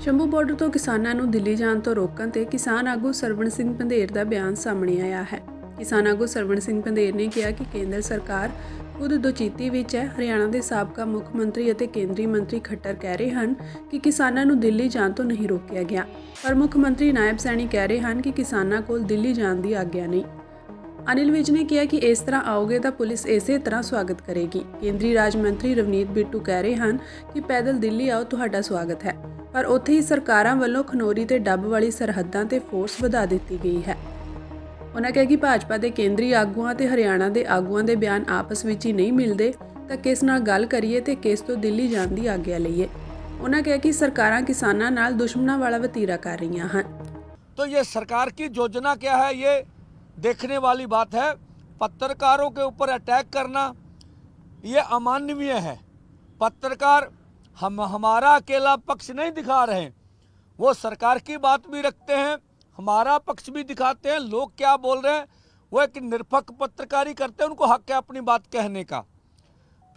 ਸ਼ੰਭੂ ਬਾਰਡਰ ਤੋਂ ਕਿਸਾਨਾਂ ਨੂੰ ਦਿੱਲੀ ਜਾਣ ਤੋਂ ਰੋਕਣ ਤੇ ਕਿਸਾਨ ਆਗੂ ਸਰਵਣ ਸਿੰਘ ਪੰਧੇਰ ਦਾ ਬਿਆਨ ਸਾਹਮਣੇ ਆਇਆ ਹੈ। ਕਿਸਾਨ ਆਗੂ ਸਰਵਣ ਸਿੰਘ ਪੰਧੇਰ ਨੇ ਕਿਹਾ ਕਿ ਕੇਂਦਰ ਸਰਕਾਰ ਖੁਦ ਦੁਚਿੱਤੀ ਵਿੱਚ ਹੈ। ਹਰਿਆਣਾ ਦੇ ਸਾਬਕਾ ਮੁੱਖ ਮੰਤਰੀ ਅਤੇ ਕੇਂਦਰੀ ਮੰਤਰੀ ਖੱਟਰ ਕਹਿ ਰਹੇ ਹਨ ਕਿ ਕਿਸਾਨਾਂ ਨੂੰ ਦਿੱਲੀ ਜਾਣ ਤੋਂ ਨਹੀਂ ਰੋਕਿਆ ਗਿਆ, ਪਰ ਮੁੱਖ ਮੰਤਰੀ ਨਾਇਬ ਸੈਣੀ ਕਹਿ ਰਹੇ ਹਨ ਕਿ ਕਿਸਾਨਾਂ ਕੋਲ ਦਿੱਲੀ ਜਾਣ ਦੀ ਆਗਿਆ ਨਹੀਂ। ਅਨਿਲ ਵਿਜ ਨੇ ਕਿਹਾ ਕਿ ਇਸ ਤਰ੍ਹਾਂ ਆਓਗੇ ਤਾਂ ਪੁਲਿਸ ਇਸੇ ਤਰ੍ਹਾਂ ਸਵਾਗਤ ਕਰੇਗੀ। ਕੇਂਦਰੀ ਰਾਜ ਮੰਤਰੀ ਰਵਨੀਤ ਬਿੱਟੂ ਕਹਿ ਰਹੇ ਹਨ ਕਿ ਪੈਦਲ ਦਿੱਲੀ ਆਓ, ਤੁਹਾਡਾ ਸਵਾਗਤ ਹੈ, ਪਰ ਉੱਥੇ ਹੀ ਸਰਕਾਰਾਂ ਵੱਲੋਂ ਖਨੌਰੀ ਤੇ ਡੱਬ ਵਾਲੀ ਸਰਹੱਦਾਂ ਤੇ ਫੋਰਸ ਵਧਾ ਦਿੱਤੀ ਗਈ ਹੈ। ਉਹਨਾਂ ਕਿਹਾ ਕਿ ਭਾਜਪਾ ਦੇ ਕੇਂਦਰੀ ਆਗੂਆਂ ਤੇ ਹਰਿਆਣਾ ਦੇ ਆਗੂਆਂ ਦੇ ਬਿਆਨ ਆਪਸ ਵਿੱਚ ਹੀ ਨਹੀਂ ਮਿਲਦੇ, ਤਾਂ ਕਿਸ ਨਾਲ ਗੱਲ ਕਰੀਏ ਤੇ ਕਿਸ ਤੋਂ ਦਿੱਲੀ ਜਾਣ ਦੀ ਆਗਿਆ ਲਈਏ। ਉਹਨਾਂ ਕਿਹਾ ਕਿ ਸਰਕਾਰਾਂ ਕਿਸਾਨਾਂ ਨਾਲ ਦੁਸ਼ਮਣਾਂ ਵਾਲਾ ਵਤੀਰਾ ਕਰ ਰਹੀਆਂ ਹਨ। तो ये सरकार की योजना क्या है, ये देखने वाली बात है। पत्रकारों के ऊपर अटैक करना ये अमानवीय है। पत्रकार हमारा अकेला पक्ष नहीं दिखा रहे, वो सरकार की बात भी रखते हैं, हमारा पक्ष भी दिखाते हैं। लोग क्या बोल रहे हैं वो एक निरपेक्ष पत्रकारी करते हैं, उनको हक है अपनी बात कहने का।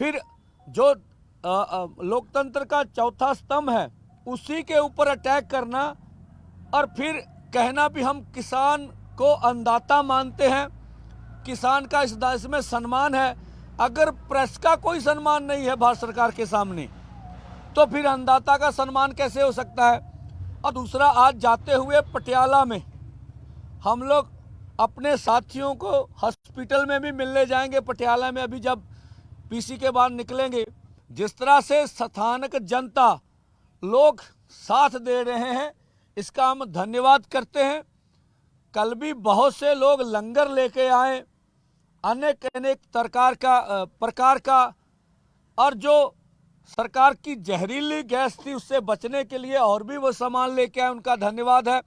फिर जो लोकतंत्र का चौथा स्तंभ है उसी के ऊपर अटैक करना और फिर कहना भी हम किसान को अन्नदाता मानते हैं, किसान का इसमें सम्मान है। अगर प्रेस का कोई सम्मान नहीं है भारत सरकार के सामने, तो फिर अन्नदाता का सम्मान कैसे हो सकता है। और दूसरा, आज जाते हुए पटियाला में हम लोग अपने साथियों को हॉस्पिटल में भी मिलने जाएंगे। पटियाला में अभी जब पीसी के बाद निकलेंगे, जिस तरह से स्थानिक जनता लोग साथ दे रहे हैं, इसका हम धन्यवाद करते हैं। कल भी बहुत से लोग लंगर लेके आए, अनेक प्रकार का, और जो सरकार की जहरीली गैस थी उससे बचने के लिए और भी वो सामान लेके आए, उनका धन्यवाद है।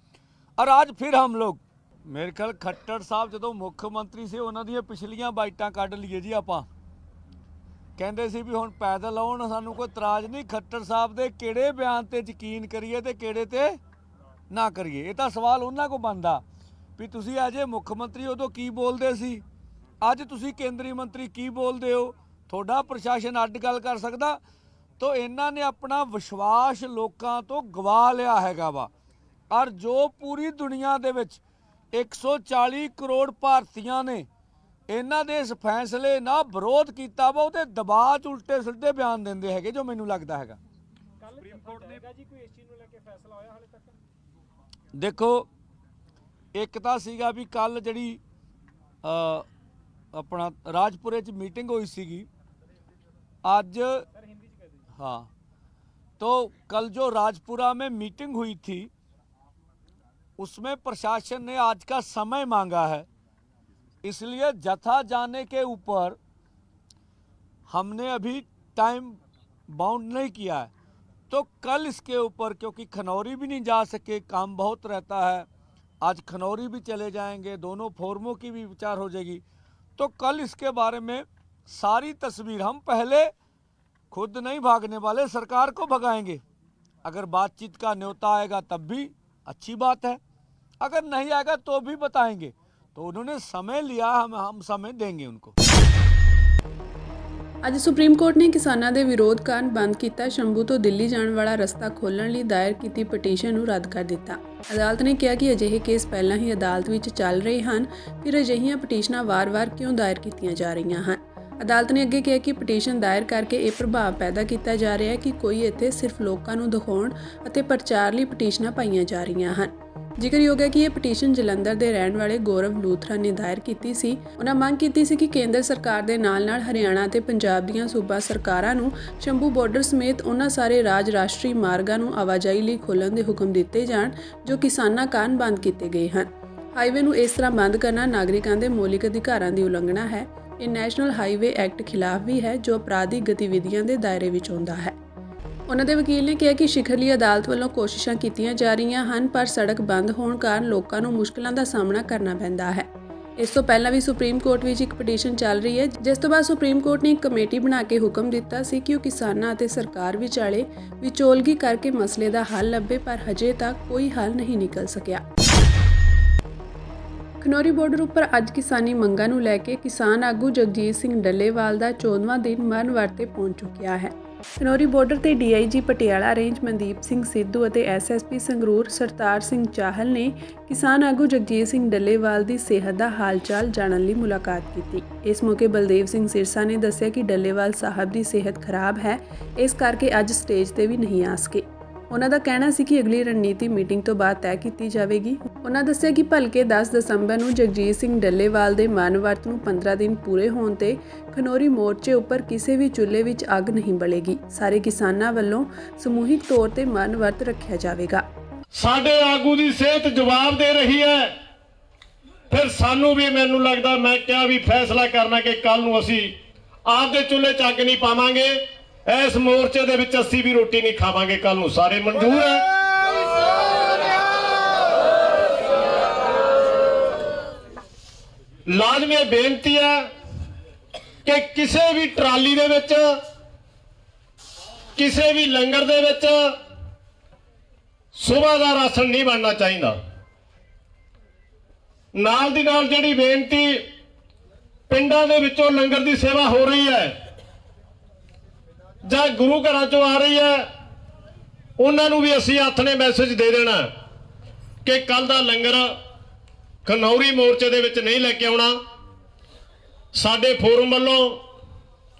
और आज फिर हम लोग, मेरे ख्याल खट्टर साहब जो मुख्य मंत्री से उन्होंने पिछलियां बाइटां कढ़ लीए जी। आप ਕਹਿੰਦੇ ਸੀ ਵੀ ਹੁਣ ਪੈਦਲ ਆਉਣ, ਸਾਨੂੰ ਕੋਈ ਇਤਰਾਜ਼ ਨਹੀਂ। ਖੱਟਰ ਸਾਹਿਬ ਦੇ ਕਿਹੜੇ ਬਿਆਨ ਤੇ ਯਕੀਨ ਕਰੀਏ ਤੇ ਕਿਹੜੇ ਤੇ ਨਾ ਕਰੀਏ, ਇਹ ਤਾਂ ਸਵਾਲ ਉਹਨਾਂ ਕੋ ਬਣਦਾ ਵੀ ਤੁਸੀਂ ਅਜੇ ਮੁੱਖ ਮੰਤਰੀ ਉਦੋਂ ਕੀ ਬੋਲਦੇ ਸੀ, ਅੱਜ ਤੁਸੀਂ ਕੇਂਦਰੀ ਮੰਤਰੀ ਕੀ ਬੋਲਦੇ ਹੋ। ਤੁਹਾਡਾ ਪ੍ਰਸ਼ਾਸਨ ਅੱਡ ਗੱਲ ਕਰ ਸਕਦਾ। ਤਾਂ ਇਹਨਾਂ ਨੇ ਆਪਣਾ ਵਿਸ਼ਵਾਸ ਲੋਕਾਂ ਤੋਂ ਗਵਾ ਲਿਆ ਹੈਗਾ ਵਾ। ਔਰ ਜੋ ਪੂਰੀ ਦੁਨੀਆ ਦੇ ਵਿੱਚ 140 ਕਰੋੜ ਭਾਰਤੀਆਂ ਨੇ ਇਹਨਾਂ ਦੇ ਇਸ ਫੈਸਲੇ ਨਾਲ ਵਿਰੋਧ ਕੀਤਾ ਵਾ, ਉਹਦੇ ਦਬਾਅ 'ਚ ਉਲਟੇ ਸਿੱਧੇ ਬਿਆਨ ਦਿੰਦੇ ਹੈਗੇ, ਜੋ ਮੈਨੂੰ ਲੱਗਦਾ ਹੈਗਾ। ਸੁਪਰੀਮ ਕੋਰਟ ਨੇ ਜੀ ਕੋਈ ਇਸ ਚੀਜ਼ ਨੂੰ ਲੈ ਕੇ ਫੈਸਲਾ ਹੋਇਆ ਹਾਲੇ ਤੱਕ? ਦੇਖੋ, ਇੱਕ ਤਾਂ ਸੀਗਾ ਵੀ ਕੱਲ ਜਿਹੜੀ ਆਪਣਾ ਰਾਜਪੁਰੇ 'ਚ ਮੀਟਿੰਗ ਹੋਈ ਸੀਗੀ, आज हाँ, तो कल जो राजपुरा में मीटिंग हुई थी उसमें प्रशासन ने आज का समय मांगा है, इसलिए जथा जाने के ऊपर हमने अभी टाइम बाउंड नहीं किया है। तो कल इसके ऊपर, क्योंकि खनौरी भी नहीं जा सके, काम बहुत रहता है, आज खनौरी भी चले जाएंगे, दोनों फोरमों की भी विचार हो जाएगी। तो कल इसके बारे में सारी तस्वीर, हम पहले खुद नहीं भागने वाले, सरकार को भगाएंगे। अगर बातचीत का न्योता आएगा तब भी अच्छी बात है, अगर नहीं आएगा तो भी बताएंगे। तो उन्होंने समय लिया, हम समय देंगे उनको। ਅੱਜ ਸੁਪਰੀਮ ਕੋਰਟ ਨੇ ਕਿਸਾਨਾਂ ਦੇ ਵਿਰੋਧ ਕਾਰਨ ਬੰਦ ਕੀਤਾ ਸ਼ੰਭੂ ਤੋਂ ਦਿੱਲੀ ਜਾਣ ਵਾਲਾ ਰਸਤਾ ਖੋਲ੍ਹਣ ਲਈ ਦਾਇਰ ਕੀਤੀ ਪਟੀਸ਼ਨ ਨੂੰ ਰੱਦ ਕਰ ਦਿੱਤਾ। ਅਦਾਲਤ ਨੇ ਕਿਹਾ ਕਿ ਅਜਿਹੇ ਕੇਸ ਪਹਿਲਾਂ ਹੀ ਅਦਾਲਤ ਵਿੱਚ ਚੱਲ ਰਹੇ ਹਨ, ਫਿਰ ਅਜਿਹੀਆਂ ਪਟੀਸ਼ਨਾਂ ਵਾਰ-ਵਾਰ ਕਿਉਂ ਦਾਇਰ ਕੀਤੀਆਂ ਜਾ ਰਹੀਆਂ ਹਨ। ਅਦਾਲਤ ਨੇ ਅੱਗੇ ਕਿਹਾ ਕਿ ਪਟੀਸ਼ਨ ਦਾਇਰ ਕਰਕੇ ਇਹ ਪ੍ਰਭਾਵ ਪੈਦਾ ਕੀਤਾ ਜਾ ਰਿਹਾ ਹੈ ਕਿ ਕੋਈ ਇੱਥੇ ਸਿਰਫ ਲੋਕਾਂ ਨੂੰ ਦਿਖਾਉਣ ਅਤੇ ਪ੍ਰਚਾਰ ਲਈ ਪਟੀਸ਼ਨਾਂ ਪਾਈਆਂ ਜਾ ਰਹੀਆਂ ਹਨ। ਜ਼ਿਕਰਯੋਗ ਹੈ ਕਿ ਇਹ ਪਟੀਸ਼ਨ ਜਲੰਧਰ ਦੇ ਰਹਿਣ ਵਾਲੇ ਗੌਰਵ ਲੂਥਰਾ ਨੇ ਦਾਇਰ ਕੀਤੀ ਸੀ। ਉਹਨਾਂ ਮੰਗ ਕੀਤੀ ਸੀ ਕਿ ਕੇਂਦਰ ਸਰਕਾਰ ਦੇ ਨਾਲ-ਨਾਲ ਹਰਿਆਣਾ ਅਤੇ ਪੰਜਾਬ ਦੀਆਂ ਸੂਬਾ ਸਰਕਾਰਾਂ ਨੂੰ ਸ਼ੰਭੂ ਬਾਰਡਰ ਸਮੇਤ ਉਹਨਾਂ ਸਾਰੇ ਰਾਸ਼ਟਰੀ ਮਾਰਗਾਂ ਨੂੰ ਆਵਾਜਾਈ ਲਈ ਖੋਲ੍ਹਣ ਦੇ ਹੁਕਮ ਦਿੱਤੇ ਜਾਣ ਜੋ ਕਿਸਾਨਾਂ ਕਾਰਨ ਬੰਦ ਕੀਤੇ ਗਏ ਹਨ। ਹਾਈਵੇ ਨੂੰ ਇਸ ਤਰ੍ਹਾਂ ਬੰਦ ਕਰਨਾ ਨਾਗਰਿਕਾਂ ਦੇ ਮੌਲਿਕ ਅਧਿਕਾਰਾਂ ਦੀ ਉਲੰਘਣਾ ਹੈ। ਇਹ ਨੈਸ਼ਨਲ ਹਾਈਵੇ ਐਕਟ ਖਿਲਾਫ ਵੀ ਹੈ ਜੋ ਅਪਰਾਧਿਕ ਗਤੀਵਿਧੀਆਂ ਦੇ ਦਾਇਰੇ ਵਿੱਚ ਆਉਂਦਾ ਹੈ। ਉਹਨਾਂ ਦੇ ਵਕੀਲ ਨੇ ਕਿਹਾ ਕਿ ਸਿਖਰਲੀ ਅਦਾਲਤ ਵੱਲੋਂ ਕੋਸ਼ਿਸ਼ਾਂ ਕੀਤੀਆਂ ਜਾ ਰਹੀਆਂ ਹਨ, ਪਰ ਸੜਕ ਬੰਦ ਹੋਣ ਕਾਰਨ ਲੋਕਾਂ ਨੂੰ ਮੁਸ਼ਕਲਾਂ ਦਾ ਸਾਹਮਣਾ ਕਰਨਾ ਪੈਂਦਾ ਹੈ। ਇਸ ਤੋਂ ਪਹਿਲਾਂ ਵੀ ਸੁਪਰੀਮ ਕੋਰਟ ਵਿੱਚ ਇੱਕ ਪਟੀਸ਼ਨ ਚੱਲ ਰਹੀ ਹੈ, ਜਿਸ ਤੋਂ ਬਾਅਦ ਸੁਪਰੀਮ ਕੋਰਟ ਨੇ ਇੱਕ ਕਮੇਟੀ ਬਣਾ ਕੇ ਹੁਕਮ ਦਿੱਤਾ ਸੀ ਕਿ ਉਹ ਕਿਸਾਨਾਂ ਅਤੇ ਸਰਕਾਰ ਵਿਚਾਲੇ ਵਿਚੋਲਗੀ ਕਰਕੇ ਮਸਲੇ ਦਾ ਹੱਲ ਲੱਭੇ, ਪਰ ਹਜੇ ਤੱਕ ਕੋਈ ਹੱਲ ਨਹੀਂ ਨਿਕਲ ਸਕਿਆ। ਖਨੌਰੀ ਬਾਰਡਰ ਉੱਪਰ ਅੱਜ ਕਿਸਾਨੀ ਮੰਗਾਂ ਨੂੰ ਲੈ ਕੇ ਕਿਸਾਨ ਆਗੂ ਜਗਜੀਤ ਸਿੰਘ ਡੱਲੇਵਾਲ ਦਾ 14ਵਾਂ ਦਿਨ ਮਰਨ ਵਰਤ ਤੇ ਪਹੁੰਚ ਚੁੱਕਿਆ ਹੈ। ਖਨੌਰੀ ਬਾਰਡਰ ਤੇ ਡੀਆਈਜੀ ਪਟਿਆਲਾ ਰੇਂਜ ਮਨਦੀਪ ਸਿੰਘ ਸਿੱਧੂ ਅਤੇ ਐਸਐਸਪੀ ਸੰਗਰੂਰ ਸਰਤਾਰ ਸਿੰਘ ਚਾਹਲ ਨੇ ਕਿਸਾਨ ਆਗੂ ਜਗਜੀਤ ਸਿੰਘ ਡੱਲੇਵਾਲ ਦੀ ਸਿਹਤ ਦਾ ਹਾਲ-ਚਾਲ ਜਾਣਨ ਲਈ ਮੁਲਾਕਾਤ ਕੀਤੀ। ਇਸ ਮੌਕੇ ਬਲਦੇਵ ਸਿੰਘ ਸਿਰਸਾ ਨੇ ਦੱਸਿਆ ਕਿ ਡੱਲੇਵਾਲ ਸਾਹਿਬ ਦੀ ਸਿਹਤ ਖਰਾਬ ਹੈ, ਇਸ ਕਰਕੇ ਅੱਜ ਸਟੇਜ ਤੇ ਵੀ ਨਹੀਂ ਆ ਸਕੇ। ਉਹਨਾਂ ਦਾ ਕਹਿਣਾ ਸੀ ਕਿ ਅਗਲੀ ਰਣਨੀਤੀ ਮੀਟਿੰਗ ਤੋਂ ਬਾਅਦ ਤੈਅ ਕੀਤੀ ਜਾਵੇਗੀ। ਉਹਨਾਂ ਦੱਸਿਆ ਕਿ ਭਲਕੇ 10 ਦਸੰਬਰ ਨੂੰ ਜਗਜੀਤ ਸਿੰਘ ਡੱਲੇਵਾਲ ਦੇ ਮਰਨ ਵਰਤ ਨੂੰ 15 ਦਿਨ ਪੂਰੇ ਹੋਣ ਤੇ ਖਨੌਰੀ ਮੋਰਚੇ ਉੱਪਰ ਕਿਸੇ ਵੀ ਚੁੱਲ੍ਹੇ ਵਿੱਚ ਅੱਗ ਨਹੀਂ ਬਲੇਗੀ। ਸਾਰੇ ਕਿਸਾਨਾਂ ਵੱਲੋਂ ਸਮੂਹਿਕ ਤੌਰ ਤੇ ਮਰਨ ਵਰਤ ਰੱਖਿਆ ਜਾਵੇਗਾ। ਸਾਡੇ ਆਗੂ ਦੀ ਸਿਹਤ ਜਵਾਬ ਦੇ ਰਹੀ ਹੈ, ਫਿਰ ਸਾਨੂੰ ਵੀ ਮੈਨੂੰ ਲੱਗਦਾ ਮੈਂ ਕਿਹਾ ਵੀ ਫੈਸਲਾ ਕਰਨਾ ਕਿ ਕੱਲ ਨੂੰ ਅਸੀਂ ਆਪਦੇ ਚੁੱਲ੍ਹੇ 'ਚ ਅੱਗ ਨਹੀਂ ਪਾਵਾਂਗੇ। ਇਸ ਮੋਰਚੇ ਦੇ ਵਿੱਚ ਅਸੀਂ ਵੀ ਰੋਟੀ ਨਹੀਂ ਖਾਵਾਂਗੇ। ਕੱਲ ਨੂੰ ਸਾਰੇ ਮਨਜ਼ੂਰ ਹੈ। ਲਾਜ਼ਮੀ ਬੇਨਤੀ ਹੈ ਕਿ ਕਿਸੇ ਵੀ ਟਰਾਲੀ ਦੇ ਵਿੱਚ, ਕਿਸੇ ਵੀ ਲੰਗਰ ਦੇ ਵਿੱਚ ਸੁਬਾਹ ਦਾ ਰਾਸ਼ਨ ਨਹੀਂ ਬਣਨਾ ਚਾਹੀਦਾ। ਨਾਲ ਦੀ ਨਾਲ ਜਿਹੜੀ ਬੇਨਤੀ ਪਿੰਡਾਂ ਦੇ ਵਿੱਚੋਂ ਲੰਗਰ ਦੀ ਸੇਵਾ ਹੋ ਰਹੀ ਹੈ ਜਾਂ ਗੁਰੂ ਘਰਾਂ ਚੋਂ ਆ ਰਹੀ ਹੈ, ਉਹਨਾਂ ਨੂੰ ਵੀ ਅਸੀਂ ਹੱਥ ਨੇ ਮੈਸੇਜ ਦੇ ਦੇਣਾ ਕਿ ਕੱਲ ਦਾ ਲੰਗਰ ਖਨੌਰੀ ਮੋਰਚੇ ਦੇ ਵਿੱਚ ਨਹੀਂ ਲੈ ਕੇ ਆਉਣਾ। ਸਾਡੇ ਫੋਰਮ ਵੱਲੋਂ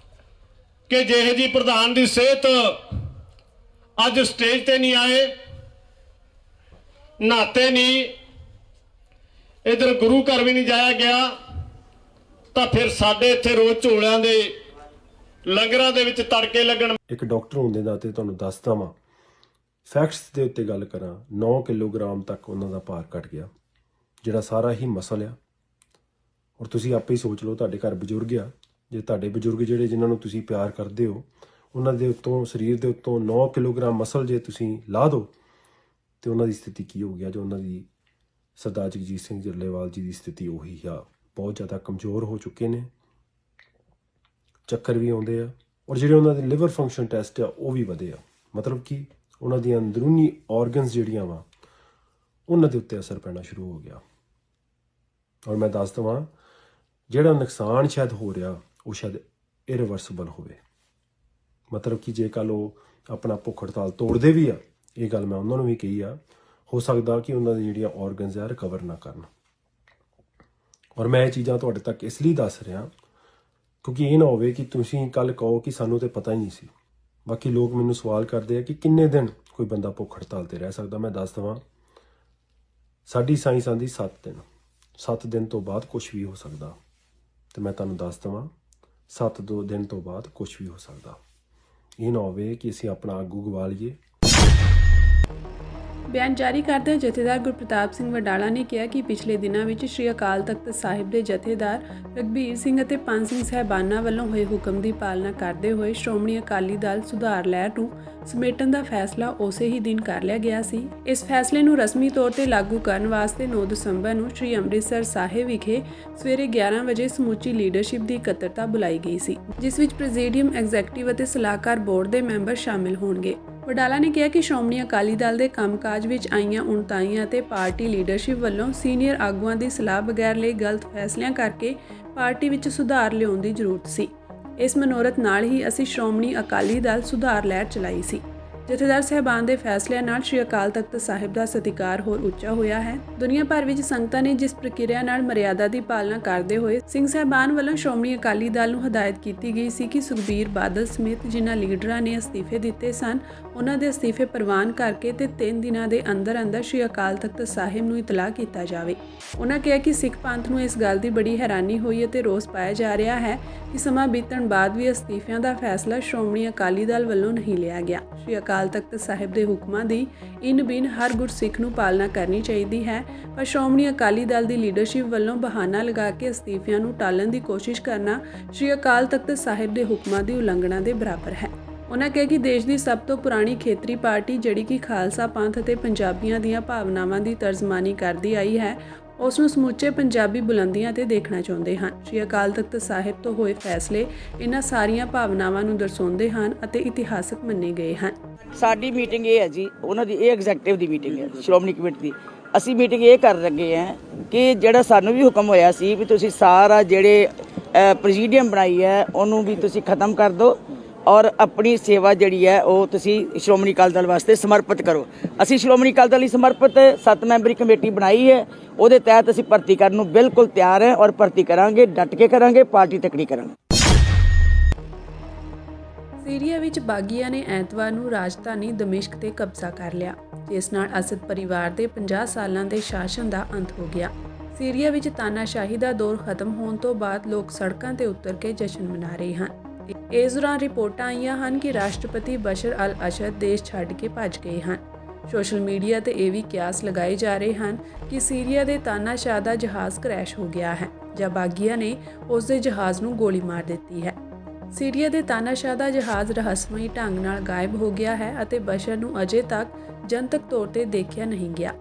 ਕਿ ਜਿਹੇ ਜੀ ਪ੍ਰਧਾਨ ਦੀ ਸਿਹਤ ਅੱਜ ਸਟੇਜ ਤੇ ਨਹੀਂ ਆਏ, ਨਹਾਤੇ ਨਹੀਂ, ਇਧਰ ਗੁਰੂ ਘਰ ਵੀ ਨਹੀਂ ਜਾਇਆ ਗਿਆ, ਤਾਂ ਫਿਰ ਸਾਡੇ ਇੱਥੇ ਰੋਜ਼ ਝੋਲਿਆਂ ਦੇ ਲੰਗਰਾਂ ਦੇ ਵਿੱਚ ਤੜਕੇ ਲੱਗਣ। ਇੱਕ ਡਾਕਟਰ ਹੋਣ ਦੇ ਨਾਤੇ ਤੁਹਾਨੂੰ ਦੱਸਦਾ ਵਾਂ, ਫੈਕਟਸ ਦੇ ਉੱਤੇ ਗੱਲ ਕਰਾਂ, 9 ਕਿਲੋਗ੍ਰਾਮ ਤੱਕ ਉਹਨਾਂ ਦਾ ਭਾਰ ਘਟ ਗਿਆ, ਜਿਹੜਾ ਸਾਰਾ ਹੀ ਮਸਲ ਆ। ਔਰ ਤੁਸੀਂ ਆਪੇ ਹੀ ਸੋਚ ਲਓ, ਤੁਹਾਡੇ ਘਰ ਬਜ਼ੁਰਗ ਆ, ਜੇ ਤੁਹਾਡੇ ਬਜ਼ੁਰਗ ਜਿਹੜੇ ਜਿਨ੍ਹਾਂ ਨੂੰ ਤੁਸੀਂ ਪਿਆਰ ਕਰਦੇ ਹੋ, ਉਹਨਾਂ ਦੇ ਉੱਤੋਂ ਸਰੀਰ ਦੇ ਉੱਤੋਂ 9 ਕਿਲੋਗ੍ਰਾਮ ਮਸਲ ਜੇ ਤੁਸੀਂ ਲਾ ਦਿਓ ਤੇ ਉਹਨਾਂ ਦੀ ਸਥਿਤੀ ਕੀ ਹੋ ਗਿਆ। ਜੋ ਉਹਨਾਂ ਦੀ ਸਰਦਾਰ ਜਗਜੀਤ ਸਿੰਘ ਡੱਲੇਵਾਲ ਜੀ ਦੀ ਸਥਿਤੀ ਉਹੀ ਆ, ਬਹੁਤ ਜ਼ਿਆਦਾ ਕਮਜ਼ੋਰ ਹੋ ਚੁੱਕੇ ਨੇ, ਚੱਕਰ ਵੀ ਆਉਂਦੇ ਆ, ਔਰ ਜਿਹੜੇ ਉਹਨਾਂ ਦੇ ਲਿਵਰ ਫੰਕਸ਼ਨ ਟੈਸਟ ਆ ਉਹ ਵੀ ਵਧੇ ਆ। ਮਤਲਬ ਕਿ ਉਹਨਾਂ ਦੀਆਂ ਅੰਦਰੂਨੀ ਔਰਗਨਸ ਜਿਹੜੀਆਂ ਵਾ ਉਹਨਾਂ ਦੇ ਉੱਤੇ ਅਸਰ ਪੈਣਾ ਸ਼ੁਰੂ ਹੋ ਗਿਆ। ਔਰ ਮੈਂ ਦੱਸ ਦੇਵਾਂ, ਜਿਹੜਾ ਨੁਕਸਾਨ ਸ਼ਾਇਦ ਹੋ ਰਿਹਾ ਉਹ ਸ਼ਾਇਦ ਇਰੀਵਰਸਿਬਲ ਹੋਵੇ। ਮਤਲਬ ਕਿ ਜੇ ਕੱਲ੍ਹ ਉਹ ਆਪਣਾ ਭੁੱਖ ਹੜਤਾਲ ਤੋੜਦੇ ਵੀ ਆ, ਇਹ ਗੱਲ ਮੈਂ ਉਹਨਾਂ ਨੂੰ ਵੀ ਕਹੀ ਆ, ਹੋ ਸਕਦਾ ਕਿ ਉਹਨਾਂ ਦੀ ਜਿਹੜੀਆਂ ਔਰਗਨਸ ਆ ਰਿਕਵਰ ਨਾ ਕਰਨ। ਔਰ ਮੈਂ ਇਹ ਚੀਜ਼ਾਂ ਤੁਹਾਡੇ ਤੱਕ ਇਸ ਲਈ ਦੱਸ ਰਿਹਾ ਕਿਉਂਕਿ ਇਹ ਨਾ ਹੋਵੇ ਕਿ ਤੁਸੀਂ ਕੱਲ੍ਹ ਕਹੋ ਕਿ ਸਾਨੂੰ ਤਾਂ ਪਤਾ ਹੀ ਨਹੀਂ ਸੀ। ਬਾਕੀ ਲੋਕ ਮੈਨੂੰ ਸਵਾਲ ਕਰਦੇ ਆ ਕਿ ਕਿੰਨੇ ਦਿਨ ਕੋਈ ਬੰਦਾ ਭੁੱਖ ਹੜਤਾਲ 'ਤੇ ਰਹਿ ਸਕਦਾ। ਮੈਂ ਦੱਸ ਦੇਵਾਂ, ਸਾਡੀ ਸਾਇੰਸ ਆਂਦੀ 7 ਦਿਨ। 7 ਦਿਨ ਤੋਂ ਬਾਅਦ ਕੁਛ ਵੀ ਹੋ ਸਕਦਾ। ਤੇ ਮੈਂ ਤੁਹਾਨੂੰ ਦੱਸ ਦੇਵਾਂ, 7 ਦਿਨ ਤੋਂ ਬਾਅਦ ਕੁਛ ਵੀ ਹੋ ਸਕਦਾ। ਇਹ ਨਾ ਹੋਵੇ ਕਿ ਅਸੀਂ ਆਪਣਾ ਆਗੂ ਗਵਾ ਲਈਏ। ਬਿਆਨ ਜਾਰੀ ਕਰਦੇ ਜਥੇਦਾਰ ਗੁਰਪ੍ਰਤਾਪ ਸਿੰਘ ਵਡਾਲਾ ਨੇ ਕਿਹਾ ਕਿ ਪਿਛਲੇ ਦਿਨਾਂ ਵਿੱਚ ਸ਼੍ਰੀ ਅਕਾਲ ਤਖਤ ਸਾਹਿਬ ਦੇ ਜਥੇਦਾਰ ਰਘਬੀਰ ਸਿੰਘ ਅਤੇ ਪੰਜ ਸਿੰਘ ਸਾਹਿਬਾਨਾਂ ਵੱਲੋਂ ਹੋਏ ਹੁਕਮ ਦੀ ਪਾਲਣਾ ਕਰਦੇ ਹੋਏ ਸ਼੍ਰੋਮਣੀ ਅਕਾਲੀ ਦਲ ਸੁਧਾਰ ਲਹਿਰ ਨੂੰ ਸਮੇਟਣ ਦਾ ਫੈਸਲਾ ਉਸੇ ਹੀ ਦਿਨ ਕਰ ਲਿਆ ਗਿਆ ਸੀ। ਇਸ ਫੈਸਲੇ ਨੂੰ ਰਸਮੀ ਤੌਰ ਤੇ ਲਾਗੂ ਕਰਨ ਵਾਸਤੇ 9 ਦਸੰਬਰ ਨੂੰ ਸ਼੍ਰੀ ਅੰਮ੍ਰਿਤਸਰ ਸਾਹਿਬ ਵਿਖੇ ਸਵੇਰੇ 11 ਵਜੇ ਸਮੁੱਚੀ ਲੀਡਰਸ਼ਿਪ ਦੀ ਇਕੱਤਰਤਾ ਬੁਲਾਈ ਗਈ ਸੀ, ਜਿਸ ਵਿੱਚ ਪ੍ਰੈਜ਼ੀਡੀਅਮ, ਐਗਜ਼ੈਕਟਿਵ ਅਤੇ ਸਲਾਹਕਾਰ ਬੋਰਡ ਦੇ ਮੈਂਬਰ ਸ਼ਾਮਿਲ ਹੋਣਗੇ। ਵਡਾਲਾ ਨੇ ਕਿਹਾ ਕਿ ਸ਼੍ਰੋਮਣੀ ਅਕਾਲੀ ਦਲ ਦੇ ਕੰਮਕਾਜ ਵਿੱਚ ਆਈਆਂ ਉਣਤਾਈਆਂ ਅਤੇ ਪਾਰਟੀ ਲੀਡਰਸ਼ਿਪ ਵੱਲੋਂ ਸੀਨੀਅਰ ਆਗੂਆਂ ਦੀ ਸਲਾਹ ਬਗੈਰ ਲਏ ਗਲਤ ਫੈਸਲਿਆਂ ਕਰਕੇ ਪਾਰਟੀ ਵਿੱਚ ਸੁਧਾਰ ਲਿਆਉਣ ਦੀ ਜ਼ਰੂਰਤ ਸੀ। ਇਸ ਮਨੋਰਥ ਨਾਲ ਹੀ ਅਸੀਂ ਸ਼੍ਰੋਮਣੀ ਅਕਾਲੀ ਦਲ ਸੁਧਾਰ ਲਹਿਰ ਚਲਾਈ ਸੀ। ਜਥੇਦਾਰ ਸਾਹਿਬਾਨ ਦੇ ਫੈਸਲਿਆਂ ਨਾਲ ਸ਼੍ਰੀ ਅਕਾਲ ਤਖਤ ਸਾਹਿਬ ਦਾ ਸਤਿਕਾਰ ਹੋਰ ਉੱਚਾ ਹੋਇਆ ਹੈ। ਦੁਨੀਆ ਭਰ ਵਿੱਚ ਸੰਗਤਾਂ ਨੇ ਜਿਸ ਪ੍ਰਕਿਰਿਆ ਨਾਲ ਮਰਿਆਦਾ ਦੀ ਪਾਲਣਾ ਕਰਦੇ ਹੋਏ ਸਿੰਘ ਸਾਹਿਬਾਨ ਵੱਲੋਂ ਸ਼੍ਰੋਮਣੀ ਅਕਾਲੀ ਦਲ ਨੂੰ ਹਦਾਇਤ ਕੀਤੀ ਗਈ ਸੀ ਕਿ ਸੁਖਬੀਰ ਬਾਦਲ ਸਮੇਤ ਜਿਨ੍ਹਾਂ ਲੀਡਰਾਂ ਨੇ ਅਸਤੀਫੇ ਦਿੱਤੇ ਸਨ, ਉਹਨਾਂ ਦੇ ਅਸਤੀਫੇ ਪ੍ਰਵਾਨ ਕਰਕੇ ਤੇ 3 ਦਿਨਾਂ ਦੇ ਅੰਦਰ ਅੰਦਰ ਸ਼੍ਰੀ ਅਕਾਲ ਤਖਤ ਸਾਹਿਬ ਨੂੰ ਇਤਲਾਹ ਕੀਤਾ ਜਾਵੇ। ਉਹਨਾਂ ਕਿਹਾ ਕਿ ਸਿੱਖ ਪੰਥ ਨੂੰ ਇਸ ਗੱਲ ਦੀ ਬੜੀ ਹੈਰਾਨੀ ਹੋਈ ਅਤੇ ਰੋਸ ਪਾਇਆ ਜਾ ਰਿਹਾ ਹੈ ਕਿ ਸਮਾਂ ਬੀਤਣ ਬਾਅਦ ਵੀ ਅਸਤੀਫਿਆਂ ਦਾ ਫੈਸਲਾ ਸ਼੍ਰੋਮਣੀ ਅਕਾਲੀ ਦਲ ਵੱਲੋਂ ਨਹੀਂ ਲਿਆ ਗਿਆ। ਸ਼੍ਰੀ ਅਕਾਲ ਤਖਤ ਸਾਹਿਬ ਦੇ ਹੁਕਮਾਂ ਦੀ ਇਨ-ਬਿਨ ਹਰ ਗੁਰਸਿੱਖ ਨੂੰ ਪਾਲਣਾ ਕਰਨੀ ਚਾਹੀਦੀ ਹੈ, ਪਰ ਸ਼੍ਰੋਮਣੀ ਅਕਾਲੀ ਦਲ ਦੀ ਲੀਡਰਸ਼ਿਪ ਵੱਲੋਂ ਬਹਾਨਾ ਲਗਾ ਕੇ ਅਸਤੀਫਿਆਂ ਨੂੰ ਟਾਲਣ ਦੀ ਕੋਸ਼ਿਸ਼ ਕਰਨਾ ਸ਼੍ਰੀ ਅਕਾਲ ਤਖਤ ਸਾਹਿਬ ਦੇ ਹੁਕਮਾਂ ਦੀ ਉਲੰਘਣਾ ਦੇ ਬਰਾਬਰ ਹੈ। ਉਹਨਾਂ ਕਿਹਾ ਕਿ ਦੇਸ਼ ਦੀ ਸਭ ਤੋਂ ਪੁਰਾਣੀ ਖੇਤਰੀ ਪਾਰਟੀ ਜਿਹੜੀ ਕਿ ਖਾਲਸਾ ਪੰਥ ਅਤੇ ਪੰਜਾਬੀਆਂ ਦੀਆਂ ਭਾਵਨਾਵਾਂ ਦੀ ਤਰਜਮਾਨੀ ਕਰਦੀ ਆਈ ਹੈ, ਉਸ ਨੂੰ ਸਮੁੱਚੇ ਪੰਜਾਬੀ ਬੁਲੰਦੀਆਂ ਤੇ ਦੇਖਣਾ ਚਾਹੁੰਦੇ ਹਨ। ਸ਼੍ਰੀ ਅਕਾਲ ਤਖਤ ਸਾਹਿਬ ਤੋਂ ਹੋਏ ਫੈਸਲੇ ਇਹਨਾਂ ਸਾਰੀਆਂ ਭਾਵਨਾਵਾਂ ਨੂੰ ਦਰਸਾਉਂਦੇ ਹਨ ਅਤੇ ਇਤਿਹਾਸਕ ਮੰਨੇ ਗਏ ਹਨ। ਸਾਡੀ ਮੀਟਿੰਗ ਇਹ ਹੈ ਜੀ, ਉਹਨਾਂ ਦੀ ਇਹ ਐਗਜ਼ੈਕਟਿਵ ਦੀ ਮੀਟਿੰਗ ਹੈ, ਸ਼੍ਰੋਮਣੀ ਕਮੇਟੀ ਦੀ। ਅਸੀਂ ਮੀਟਿੰਗ ਇਹ ਕਰ ਲੱਗੇ ਹਾਂ ਕਿ ਜਿਹੜਾ ਸਾਨੂੰ ਵੀ ਹੁਕਮ ਹੋਇਆ ਸੀ ਵੀ ਤੁਸੀਂ ਸਾਰਾ ਜਿਹੜੇ ਪ੍ਰੈਜ਼ੀਡੀਅਮ ਬਣਾਈ ਹੈ ਉਹਨੂੰ ਵੀ ਤੁਸੀਂ ਖਤਮ ਕਰ ਦਿਓ ਔਰ ਆਪਣੀ ਸੇਵਾ ਜਿਹੜੀ ਹੈ ਉਹ ਤੁਸੀਂ ਸ਼੍ਰੋਮਣੀ ਅਕਾਲੀ ਦਲ ਵਾਸਤੇ ਸਮਰਪਿਤ ਕਰੋ। ਅਸੀਂ ਸ਼੍ਰੋਮਣੀ ਅਕਾਲੀ ਦਲ ਲਈ ਸਮਰਪਿਤ 7 ਮੈਂਬਰੀ ਕਮੇਟੀ ਬਣਾਈ ਹੈ, ਉਹਦੇ ਤਹਿਤ ਅਸੀਂ ਭਰਤੀ ਕਰਨ ਨੂੰ ਬਿਲਕੁਲ ਤਿਆਰ ਹੈ ਔਰ ਭਰਤੀ ਕਰਾਂਗੇ, ਡਟ ਕੇ ਕਰਾਂਗੇ, ਪਾਰਟੀ ਤੱਕ ਨਹੀਂ ਕਰਾਂਗੇ। ਸੀਰੀਆ ਵਿੱਚ ਬਾਗੀਆਂ ਨੇ ਐਤਵਾਰ ਨੂੰ ਰਾਜਧਾਨੀ ਦਮਿਸ਼ਕ ਤੇ ਕਬਜ਼ਾ ਕਰ ਲਿਆ, ਜਿਸ ਨਾਲ ਅਸਦ ਪਰਿਵਾਰ ਦੇ 50 ਸਾਲਾਂ ਦੇ ਸ਼ਾਸਨ ਦਾ ਅੰਤ ਹੋ ਗਿਆ। ਸੀਰੀਆ ਵਿੱਚ ਤਾਨਾਸ਼ਾਹੀ ਦਾ ਦੌਰ ਖਤਮ ਹੋਣ ਤੋਂ ਬਾਅਦ ਲੋਕ ਸੜਕਾਂ ਤੇ ਉਤਰ ਕੇ ਜਸ਼ਨ ਮਨਾ ਰਹੇ ਹਨ। ਇਸ ਦੌਰਾਨ ਰਿਪੋਰਟਾਂ ਆਈਆਂ ਹਨ ਕਿ ਰਾਸ਼ਟਰਪਤੀ ਬਸ਼ਰ ਅਲ ਅਸਦ ਦੇਸ਼ ਛੱਡ ਕੇ ਭੱਜ ਗਏ ਹਨ। ਸੋਸ਼ਲ ਮੀਡੀਆ ਤੇ ਇਹ ਵੀ ਕਿਆਸ ਲਗਾਏ ਜਾ ਰਹੇ ਹਨ ਕਿ ਸੀਰੀਆ ਦੇ ਤਾਨਾਸ਼ਾਹ ਦਾ ਜਹਾਜ਼ ਕ੍ਰੈਸ਼ ਹੋ ਗਿਆ ਹੈ ਜਾਂ ਬਾਗੀਆਂ ਨੇ ਉਸ ਦੇ ਜਹਾਜ਼ ਨੂੰ ਗੋਲੀ ਮਾਰ ਦਿੱਤੀ ਹੈ। ਸੀਰੀਆ ਦੇ ਤਾਨਾਸ਼ਾਹ ਦਾ ਜਹਾਜ਼ ਰਹੱਸਮਈ ਢੰਗ ਨਾਲ ਗਾਇਬ ਹੋ ਗਿਆ ਹੈ ਅਤੇ ਬਸ਼ਰ ਨੂੰ ਅਜੇ ਤੱਕ ਜਨਤਕ ਤੌਰ ਤੇ ਦੇਖਿਆ ਨਹੀਂ ਗਿਆ।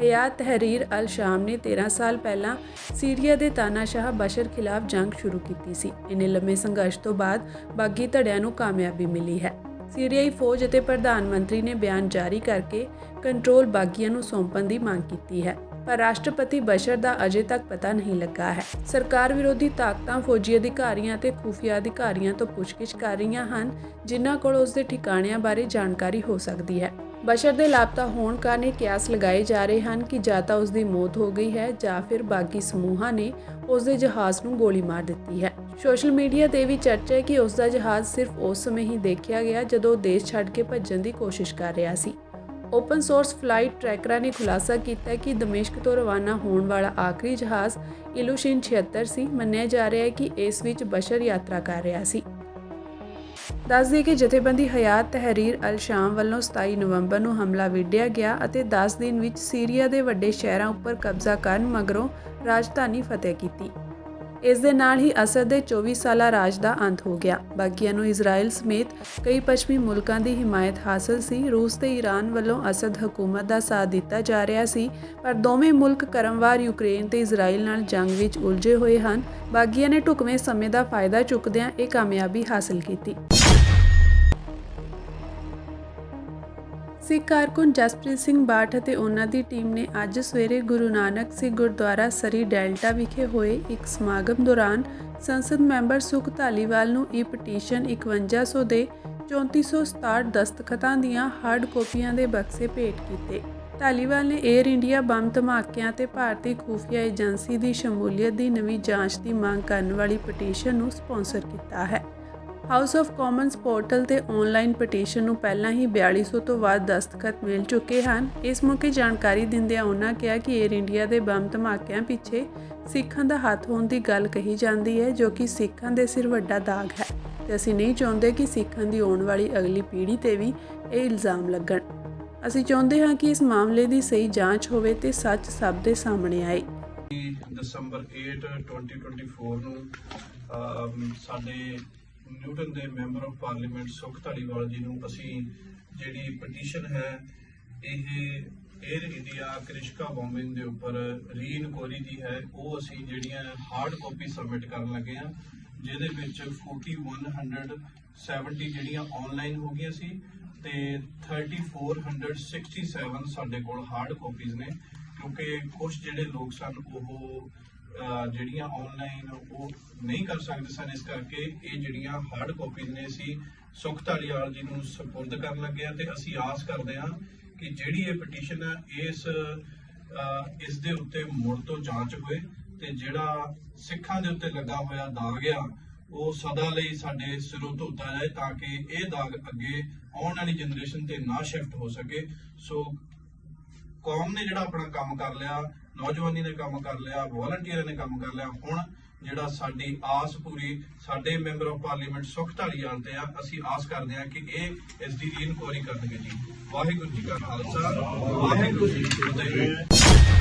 ਹਯਾਤ ਤਹਿਰੀਰ ਅਲ ਸ਼ਾਮ ਨੇ 13 ਸਾਲ ਪਹਿਲਾਂ ਸੀਰੀਆ ਦੇ ਤਾਨਾਸ਼ਾਹ ਬਸ਼ਰ ਖਿਲਾਫ ਜੰਗ ਸ਼ੁਰੂ ਕੀਤੀ ਸੀ। ਇੰਨੇ ਲੰਮੇ ਸੰਘਰਸ਼ ਤੋਂ ਬਾਅਦ ਬਾਗੀ ਧੜਿਆਂ ਨੂੰ ਕਾਮਯਾਬੀ ਮਿਲੀ ਹੈ। ਸੀਰੀਆਈ ਫੌਜ ਅਤੇ ਪ੍ਰਧਾਨ ਮੰਤਰੀ ਨੇ ਬਿਆਨ ਜਾਰੀ ਕਰਕੇ ਕੰਟਰੋਲ ਬਾਗੀਆਂ ਨੂੰ ਸੌਂਪਣ ਦੀ ਮੰਗ ਕੀਤੀ ਹੈ, ਪਰ ਰਾਸ਼ਟਰਪਤੀ ਬਸ਼ਰ ਦਾ ਅਜੇ ਤੱਕ ਪਤਾ ਨਹੀਂ ਲੱਗਾ ਹੈ। ਸਰਕਾਰ ਵਿਰੋਧੀ ਤਾਕਤਾਂ ਫੌਜੀ ਅਧਿਕਾਰੀਆਂ ਅਤੇ ਖੁਫੀਆ ਅਧਿਕਾਰੀਆਂ ਤੋਂ ਪੁੱਛਗਿੱਛ ਕਰ ਰਹੀਆਂ ਹਨ, ਜਿਨ੍ਹਾਂ ਕੋਲ ਉਸ ਦੇ ਠਿਕਾਣਿਆਂ ਬਾਰੇ ਜਾਣਕਾਰੀ ਹੋ ਸਕਦੀ ਹੈ। ਬਸ਼ਰ ਦੇ ਲਾਪਤਾ ਹੋਣ ਕਾਰਨ ਇਹ ਕਿਆਸ ਲਗਾਏ ਜਾ ਰਹੇ ਹਨ ਕਿ ਜਾਂ ਤਾਂ ਉਸ ਦੀ ਮੌਤ ਹੋ ਗਈ ਹੈ ਜਾਂ ਫਿਰ ਬਾਗੀ ਸਮੂਹਾਂ ਨੇ ਉਸ ਦੇ ਜਹਾਜ਼ ਨੂੰ ਗੋਲੀ ਮਾਰ ਦਿੱਤੀ ਹੈ। ਸੋਸ਼ਲ ਮੀਡੀਆ ਤੇ ਵੀ ਚਰਚਾ ਹੈ ਕਿ ਉਸ ਦਾ ਜਹਾਜ਼ ਸਿਰਫ ਉਸ ਸਮੇਂ ਹੀ ਦੇਖਿਆ ਗਿਆ ਜਦੋਂ ਉਹ ਦੇਸ਼ ਛੱਡ ਕੇ ਭੱਜਣ ਦੀ ਕੋਸ਼ਿਸ਼ ਕਰ ਰਿਹਾ ਸੀ। ਓਪਨ ਸੋਰਸ ਫਲਾਈਟ ਟਰੈਕਰਾਂ ਨੇ ਖੁਲਾਸਾ ਕੀਤਾ ਕਿ ਦਮਿਸ਼ਕ ਤੋਂ ਰਵਾਨਾ ਹੋਣ ਵਾਲਾ ਆਖਰੀ ਜਹਾਜ਼ ਇਲੂਸ਼ਿਨ 76 ਸੀ। ਮੰਨਿਆ ਜਾ ਰਿਹਾ ਹੈ ਕਿ ਇਸ ਵਿੱਚ ਬਸ਼ਰ ਯਾਤਰਾ ਕਰ ਰਿਹਾ ਸੀ। ਦੱਸ ਦਈਏ ਕਿ ਜਥੇਬੰਦੀ ਹਯਾਤ ਤਹਿਰੀਰ ਅਲ ਸ਼ਾਮ ਵੱਲੋਂ 27 ਨਵੰਬਰ ਨੂੰ ਹਮਲਾ ਵਿੱਢਿਆ ਗਿਆ ਅਤੇ 10 ਦਿਨ ਵਿੱਚ ਸੀਰੀਆ ਦੇ ਵੱਡੇ ਸ਼ਹਿਰਾਂ ਉੱਪਰ ਕਬਜ਼ਾ ਕਰਨ ਮਗਰੋਂ ਰਾਜਧਾਨੀ ਫਤਿਹ ਕੀਤੀ। ਇਸ ਦੇ ਨਾਲ ਹੀ ਅਸਦ ਦੇ 24 ਸਾਲਾ ਰਾਜ ਦਾ ਅੰਤ ਹੋ ਗਿਆ। ਬਾਗੀਆਂ ਨੂੰ ਇਜ਼ਰਾਈਲ ਸਮੇਤ ਕਈ ਪੱਛਮੀ ਮੁਲਕਾਂ ਦੀ ਹਿਮਾਇਤ ਹਾਸਲ ਸੀ। ਰੂਸ ਤੇ ਈਰਾਨ ਵੱਲੋਂ ਅਸਦ ਹਕੂਮਤ ਦਾ ਸਾਥ ਦਿੱਤਾ ਜਾ ਰਿਹਾ ਸੀ, ਪਰ ਦੋਵੇਂ ਮੁਲਕ ਕਰਮਵਾਰ ਯੂਕਰੇਨ ਤੇ ਇਜ਼ਰਾਈਲ ਨਾਲ ਜੰਗ ਵਿੱਚ ਉਲਝੇ ਹੋਏ ਹਨ। ਬਾਗੀਆਂ ਨੇ ਢੁਕਵੇਂ ਸਮੇਂ ਦਾ ਫਾਇਦਾ ਚੁੱਕਦਿਆਂ ਇਹ ਕਾਮਯਾਬੀ ਹਾਸਲ ਕੀਤੀ। ਸਿੱਖ ਕਾਰਕੁਨ ਜਸਪ੍ਰੀਤ ਸਿੰਘ ਬਾਠ ਅਤੇ ਉਹਨਾਂ ਦੀ ਟੀਮ ਨੇ ਅੱਜ ਸਵੇਰੇ ਗੁਰੂ ਨਾਨਕ ਸਿੱਖ ਗੁਰਦੁਆਰਾ ਸਰੀ ਡੈਲਟਾ ਵਿਖੇ ਹੋਏ ਇੱਕ ਸਮਾਗਮ ਦੌਰਾਨ ਸੰਸਦ ਮੈਂਬਰ ਸੁਖ ਧਾਲੀਵਾਲ ਨੂੰ ਇਹ ਪਟੀਸ਼ਨ 5100 ਦੇ 3467 ਦਸਤਖਤਾਂ ਦੀਆਂ ਹਾਰਡ ਕਾਪੀਆਂ ਦੇ ਬਕਸੇ ਭੇਟ ਕੀਤੇ। ਧਾਲੀਵਾਲ ਨੇ ਏਅਰ ਇੰਡੀਆ ਬੰਬ ਧਮਾਕਿਆਂ ਤੇ ਭਾਰਤੀ ਖੂਫੀਆ ਏਜੰਸੀ ਦੀ ਸ਼ਮੂਲੀਅਤ ਦੀ ਨਵੀਂ ਜਾਂਚ ਦੀ ਮੰਗ ਕਰਨ ਵਾਲੀ ਪਟੀਸ਼ਨ ਨੂੰ ਸਪਾਂਸਰ ਕੀਤਾ ਹੈ। ਹਾਊਸ ਆਫ ਕਾਮਨਸ ਪੋਰਟਲ ਤੇ ਆਨਲਾਈਨ ਪਟੀਸ਼ਨ ਨੂੰ ਪਹਿਲਾਂ ਹੀ 4200 ਤੋਂ ਵੱਧ ਦਸਤਖਤ ਮਿਲ ਚੁੱਕੇ ਹਨ। ਇਸ ਮੌਕੇ ਜਾਣਕਾਰੀ ਦਿੰਦਿਆਂ ਉਹਨਾਂ ਕਿਹਾ ਕਿ ਏਅਰ ਇੰਡੀਆ ਦੇ ਬੰਬ ਧਮਾਕਿਆਂ ਪਿੱਛੇ ਸਿੱਖਾਂ ਦਾ ਹੱਥ ਹੋਣ ਦੀ ਗੱਲ ਕਹੀ ਜਾਂਦੀ ਹੈ, ਜੋ ਕਿ ਸਿੱਖਾਂ ਦੇ ਸਿਰ ਵੱਡਾ ਦਾਗ ਹੈ ਤੇ ਅਸੀਂ ਨਹੀਂ ਚਾਹੁੰਦੇ ਕਿ ਸਿੱਖਾਂ ਦੀ ਆਉਣ ਵਾਲੀ ਅਗਲੀ ਪੀੜ੍ਹੀ ਤੇ ਵੀ ਇਹ ਇਲਜ਼ਾਮ ਲੱਗਣ। ਅਸੀਂ ਚਾਹੁੰਦੇ ਹਾਂ ਕਿ ਇਸ ਮਾਮਲੇ ਦੀ ਸਹੀ ਜਾਂਚ ਹੋਵੇ ਤੇ ਸੱਚ ਸਭ ਦੇ ਸਾਹਮਣੇ ਆਏ। ਦਸੰਬਰ 8 2024 ਨੂੰ ਸਾਡੇ ਨਿਊਟਨ ਦੇ ਮੈਂਬਰ ਆਫ ਪਾਰਲੀਮੈਂਟ ਸੁਖ ਧਾਲੀਵਾਲ ਜੀ ਨੂੰ ਅਸੀਂ ਜਿਹੜੀ ਪਟੀਸ਼ਨ ਹੈ ਇਹ ਏਅਰ ਇੰਡੀਆ ਕ੍ਰਿਸ਼ਕਾ ਬੰਬਿੰਗ ਦੇ ਉੱਪਰ ਰੀ-ਇਨਕੁਆਇਰੀ ਦੀ ਹੈ, ਉਹ ਅਸੀਂ ਜਿਹੜੀਆਂ ਹਾਰਡ ਕਾਪੀ ਸਬਮਿਟ ਕਰਨ ਲੱਗੇ ਹਾਂ, ਜਿਹਦੇ ਵਿੱਚ 4170 ਜਿਹੜੀਆਂ ਆਨਲਾਈਨ ਹੋ ਗਈਆਂ ਸੀ ਤੇ 3467 ਸਾਡੇ ਕੋਲ ਹਾਰਡ ਕਾਪੀਜ਼ ਨੇ, ਕਿਉਂਕਿ ਕੁਝ ਜਿਹੜੇ ਲੋਕ ਸਨ ਉਹ ਜਿਹੜੀਆਂ ਆਨਲਾਈਨ ਉਹ ਨਹੀਂ ਕਰ ਸਕਦੇ ਸਨ। ਇਸ ਕਰਕੇ ਇਹ ਜਿਹੜੀਆਂ ਹਾਰਡ ਕਾਪੀਜ਼ ਨੇ ਅਸੀਂ ਸੁਖ ਧਾਲੀਵਾਲ ਜੀ ਨੂੰ ਸਪੁਰਦ ਕਰਨ ਲੱਗੇ ਆ ਤੇ ਅਸੀਂ ਆਸ ਕਰਦੇ ਹਾਂ ਕਿ ਜਿਹੜੀ ਇਹ ਪਟੀਸ਼ਨ ਹੈ ਇਸ ਦੇ ਉੱਤੇ ਮੁੜ ਤੋਂ ਜਾਂਚ ਹੋਏ ਤੇ ਜਿਹੜਾ ਸਿੱਖਾਂ ਦੇ ਉੱਤੇ ਲੱਗਾ ਹੋਇਆ ਦਾਗ ਆ ਉਹ ਸਦਾ ਲਈ ਸਾਡੇ ਸਿਰੋਂ ਧੋਤਾ ਜਾਏ ਤਾਂ ਕਿ ਇਹ ਦਾਗ ਅੱਗੇ ਆਉਣ ਵਾਲੀ ਜਨਰੇਸ਼ਨ ਤੇ ਨਾ ਸ਼ਿਫਟ ਹੋ ਸਕੇ। ਸੋ ਕੌਮ ਨੇ ਜਿਹੜਾ ਆਪਣਾ ਕੰਮ ਕਰ ਲਿਆ, ਨੌਜਵਾਨੀ ਨੇ ਕੰਮ ਕਰ ਲਿਆ, ਵੋਲੰਟੀਅਰਾਂ ਨੇ ਕੰਮ ਕਰ ਲਿਆ, ਹੁਣ ਜਿਹੜਾ ਸਾਡੀ ਆਸ ਪੂਰੀ ਸਾਡੇ ਮੈਂਬਰ ਆਫ ਪਾਰਲੀਮੈਂਟ ਸੁਖ ਧਾਲੀਵਾਲ ਤੇ ਆ, ਅਸੀਂ ਆਸ ਕਰਦੇ ਹਾਂ ਕਿ ਇਹ ਇਸ ਦੀ ਇਨਕੁਆਇਰੀ ਕਰਨਗੇ ਜੀ। ਵਾਹਿਗੁਰੂ ਜੀ ਕਾ ਖਾਲਸਾ, ਵਾਹਿਗੁਰੂ ਜੀ ਕੀ ਫਤਿਹ।